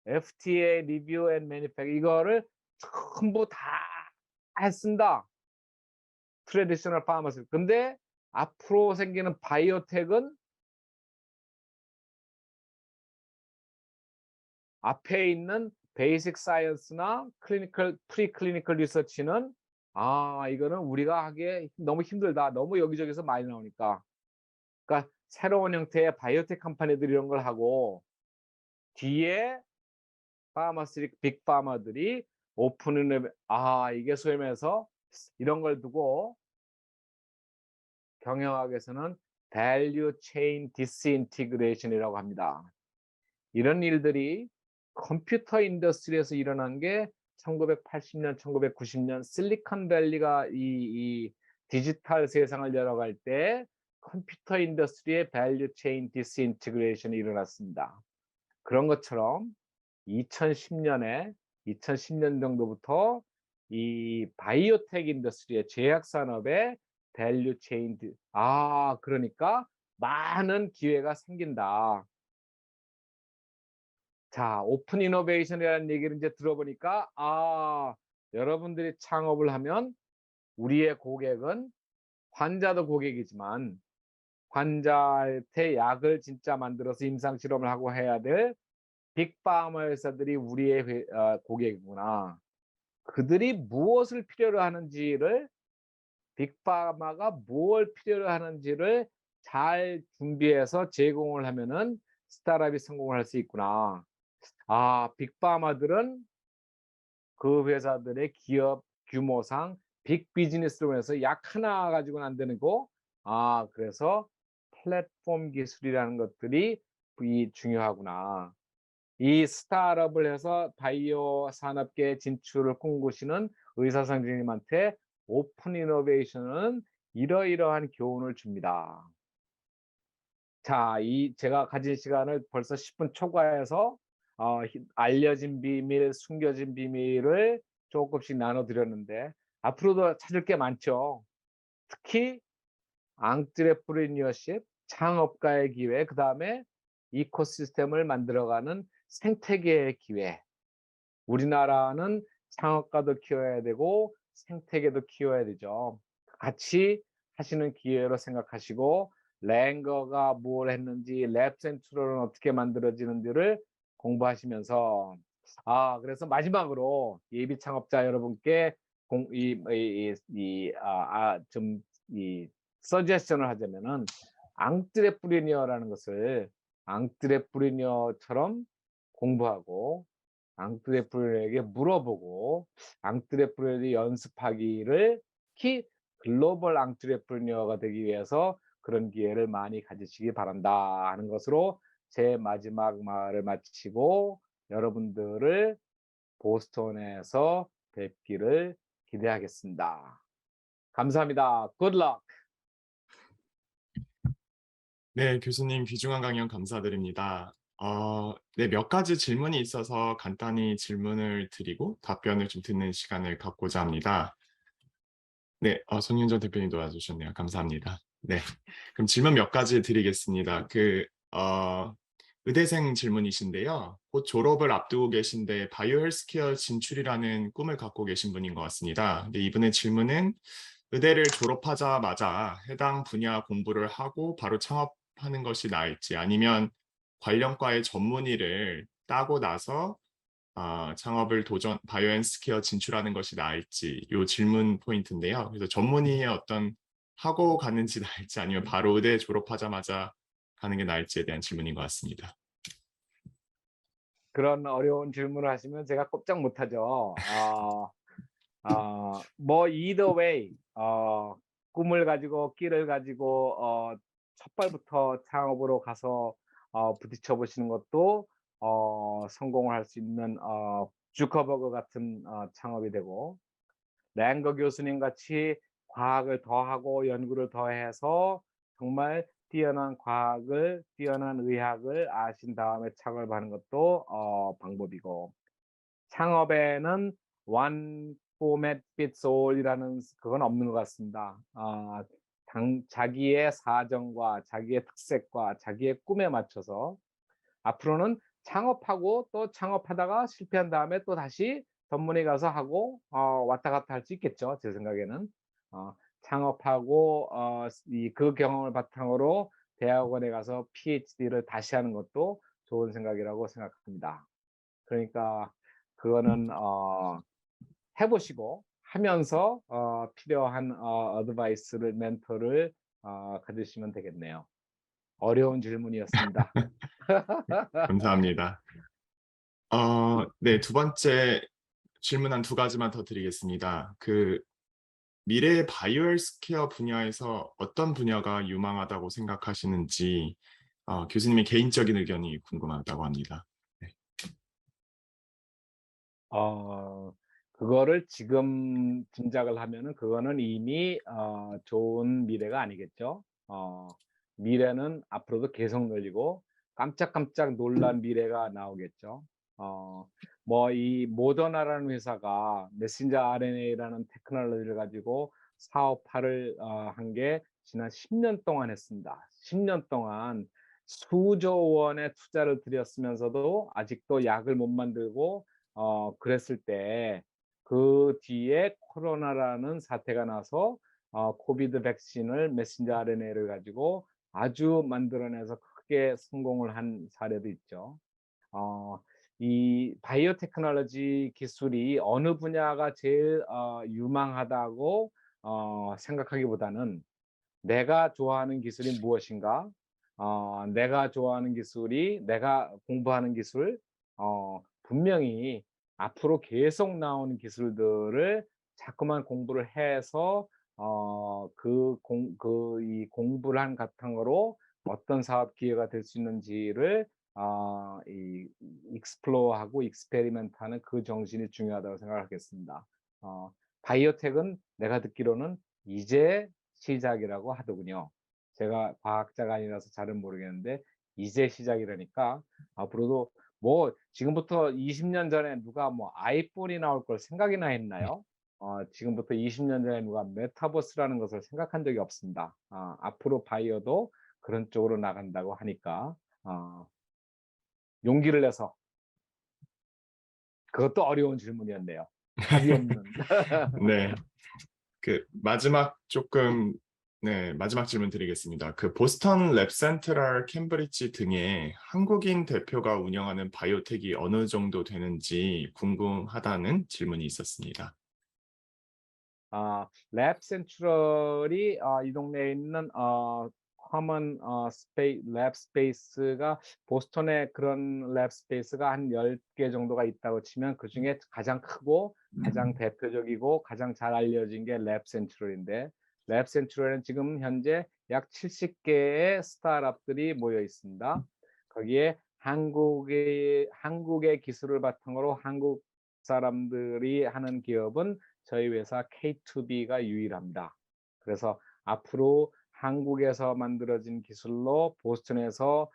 FDA 리뷰 앤 매니팩, 이거를 전부 다 했습니다. 트레디셔널 파마스. 근데 앞으로 생기는 바이오텍은 앞에 있는 베이직 사이언스나 클리니컬 프리클리니컬 리서치는 이거는 우리가 하기에 너무 힘들다. 너무 여기저기서 많이 나오니까. 그러니까 새로운 형태의 바이오텍 컴퍼니들이 이런 걸 하고 뒤에 빅파마들이 오픈을 이게 소위 말해서 이런 걸 두고 경영학에서는 밸류 체인 디스인티그레이션이라고 합니다. 이런 일들이 컴퓨터 인더스트리에서 일어난 게 1980년, 1990년 실리콘밸리가 이 디지털 세상을 열어갈 때 컴퓨터 인더스트리의 밸류 체인 디스인티그레이션이 일어났습니다. 그런 것처럼 2010년 정도부터 이 바이오텍 인더스트리의 제약 산업의 밸류 체인 그러니까 많은 기회가 생긴다. 자, 오픈 이노베이션이라는 얘기를 이제 들어보니까 여러분들이 창업을 하면 우리의 고객은 환자도 고객이지만 환자한테 약을 진짜 만들어서 임상 실험을 하고 해야 될 빅파마 회사들이 우리의 고객이구나. 그들이 무엇을 필요로 하는지를 빅파마가 뭘 필요로 하는지를 잘 준비해서 제공을 하면은 스타트업이 성공을 할 수 있구나. 빅파마들은 그 회사들의 기업 규모상 빅 비즈니스로 해서 약 하나 가지고는 안 되는 거. 그래서 플랫폼 기술이라는 것들이 중요하구나. 이 스타트업을 해서 바이오 산업계 진출을 꿈꾸시는 의사 선생님한테 오픈 이노베이션은 이러이러한 교훈을 줍니다. 자, 제가 가진 시간을 벌써 10분 초과해서 알려진 비밀, 숨겨진 비밀을 조금씩 나눠드렸는데 앞으로도 찾을 게 많죠. 특히 앙트레프레니어십, 창업가의 기회, 그 다음에 이코시스템을 만들어가는 생태계의 기회. 우리나라는 창업가도 키워야 되고 생태계도 키워야 되죠. 같이 하시는 기회로 생각하시고 랭거가 뭘 했는지 랩센트럴은 어떻게 만들어지는지를 공부하시면서 그래서 마지막으로 예비 창업자 여러분께 이 서제션을 하자면은 앙트레프레니어라는 것을 앙트레프레니어처럼 공부하고 앙트레프레니어에게 물어보고 앙트레프레니어 연습하기를 특히 글로벌 앙트레프레니어가 되기 위해서 그런 기회를 많이 가지시기 바란다 하는 것으로 제 마지막 말을 마치고 여러분들을 보스턴에서 뵙기를 기대하겠습니다. 감사합니다. Good luck. 네, 교수님 귀중한 강연 감사드립니다. 네, 몇 가지 질문이 있어서 간단히 질문을 드리고 답변을 좀 듣는 시간을 갖고자 합니다. 네, 손윤정 대표님 도와주셨네요. 감사합니다. 네, 그럼 질문 몇 가지 드리겠습니다. 의대생 질문이신데요. 곧 졸업을 앞두고 계신데 바이오 헬스케어 진출이라는 꿈을 갖고 계신 분인 것 같습니다. 근데 이분의 질문은 의대를 졸업하자마자 해당 분야 공부를 하고 바로 창업하는 것이 나을지 아니면 관련 과의 전문의를 따고 나서 창업을 바이오 헬스케어 진출하는 것이 나을지 요 질문 포인트인데요. 그래서 전문의의 어떤 하고 가는지 나을지 아니면 바로 의대 졸업하자마자 가는 게 나을지에 대한 질문인 것 같습니다. 그런 어려운 질문을 하시면 제가 꼼짝 못하죠. 뭐 either way 꿈을 가지고 끼를 가지고 첫 발부터 창업으로 가서 부딪혀 보시는 것도 성공을 할 수 있는 주커버그 같은 창업이 되고 랭거 교수님 같이 과학을 더하고 연구를 더해서 정말 뛰어난 과학을 뛰어난 의학을 아신 다음에 창업을 하는 것도 방법이고 창업에는 one format fits all이라는 그건 없는 것 같습니다. 자기의 사정과 자기의 특색과 자기의 꿈에 맞춰서 앞으로는 창업하고 또 창업하다가 실패한 다음에 또 다시 전문에 가서 하고 왔다 갔다 할 수 있겠죠. 제 생각에는 창업하고 그 경험을 바탕으로 대학원에 가서 PhD를 다시 하는 것도 좋은 생각이라고 생각합니다. 그러니까 그거는 해보시고 하면서 필요한 어드바이스를 멘토를 가지시면 되겠네요. 어려운 질문이었습니다. 감사합니다. 네, 두 번째 질문 한 두 가지만 더 드리겠습니다. 그 미래의 바이오 헬스케어 분야에서 어떤 분야가 유망하다고 생각하시는지 교수님의 개인적인 의견이 궁금하다고 합니다. 네. 그거를 지금 짐작을 하면은 그거는 이미 좋은 미래가 아니겠죠. 미래는 앞으로도 계속 늘리고 깜짝깜짝 놀란 미래가 나오겠죠. 뭐 이 모더나라는 회사가 메신저 RNA라는 테크놀로지를 가지고 사업화를 한 게 지난 10년 동안 했습니다. 10년 동안 수조 원의 투자를 들였으면서도 아직도 약을 못 만들고 그랬을 때 그 뒤에 코로나라는 사태가 나서 코비드 백신을 메신저 RNA를 가지고 아주 만들어내서 크게 성공을 한 사례도 있죠. 어 이 바이오 테크놀로지 기술이 어느 분야가 제일 유망하다고 생각하기보다는 '내가 좋아하는 기술이 무엇인가? 내가 좋아하는 기술이 내가 공부하는 기술 분명히 앞으로 계속 나오는 기술들을 자꾸만 공부를 해서 이 공부를 한 바탕으로 어떤 사업 기회가 될 수 있는지를 이 explore하고 experiment하는 그 정신이 중요하다고 생각하겠습니다. 바이오텍은 내가 듣기로는 이제 시작이라고 하더군요. 제가 과학자가 아니라서 잘은 모르겠는데 이제 시작이라니까 앞으로도 뭐 지금부터 20년 전에 누가 뭐 아이폰이 나올 걸 생각이나 했나요? 지금부터 20년 전에 누가 메타버스라는 것을 생각한 적이 없습니다. 앞으로 바이오도 그런 쪽으로 나간다고 하니까 어 용기를 내서 그것도 어려운 질문이었네요. 답이 없는. 네. 마지막 질문 드리겠습니다. 그 보스턴 랩 센트럴 캠브리지 등의 한국인 대표가 운영하는 바이오텍이 어느 정도 되는지 궁금하다는 질문이 있었습니다. 랩 센트럴이 이 동네에 있는 커먼 랩 스페이스가 보스턴에 그런 랩 스페이스가 한 10개 정도가 있다고 치면 그중에 가장 크고 가장 대표적이고 가장 잘 알려진 게 랩 센트럴인데 랩 센트럴은 지금 현재 약 70개의 스타트업들이 모여 있습니다. 거기에 한국의 기술을 바탕으로 한국 사람들이 하는 기업은 저희 회사 K2B가 유일합니다. 그래서 앞으로 한국에서 만들어진 기술로 보스턴에서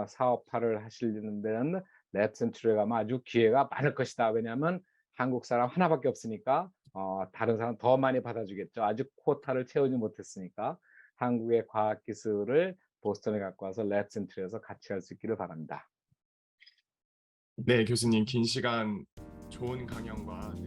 사업화를 하시는 데는 랩 센트럴에 가면 아주 기회가 많을 것이다. 왜냐하면 한국 사람 하나밖에 없으니까 다른 사람 더 많이 받아주겠죠. 아직 쿼타를 채우지 못했으니까 한국의 과학 기술을 보스턴에 갖고 와서 랩 센트럴에서 같이 할 수 있기를 바랍니다. 네, 교수님 긴 시간 좋은 강연과 네,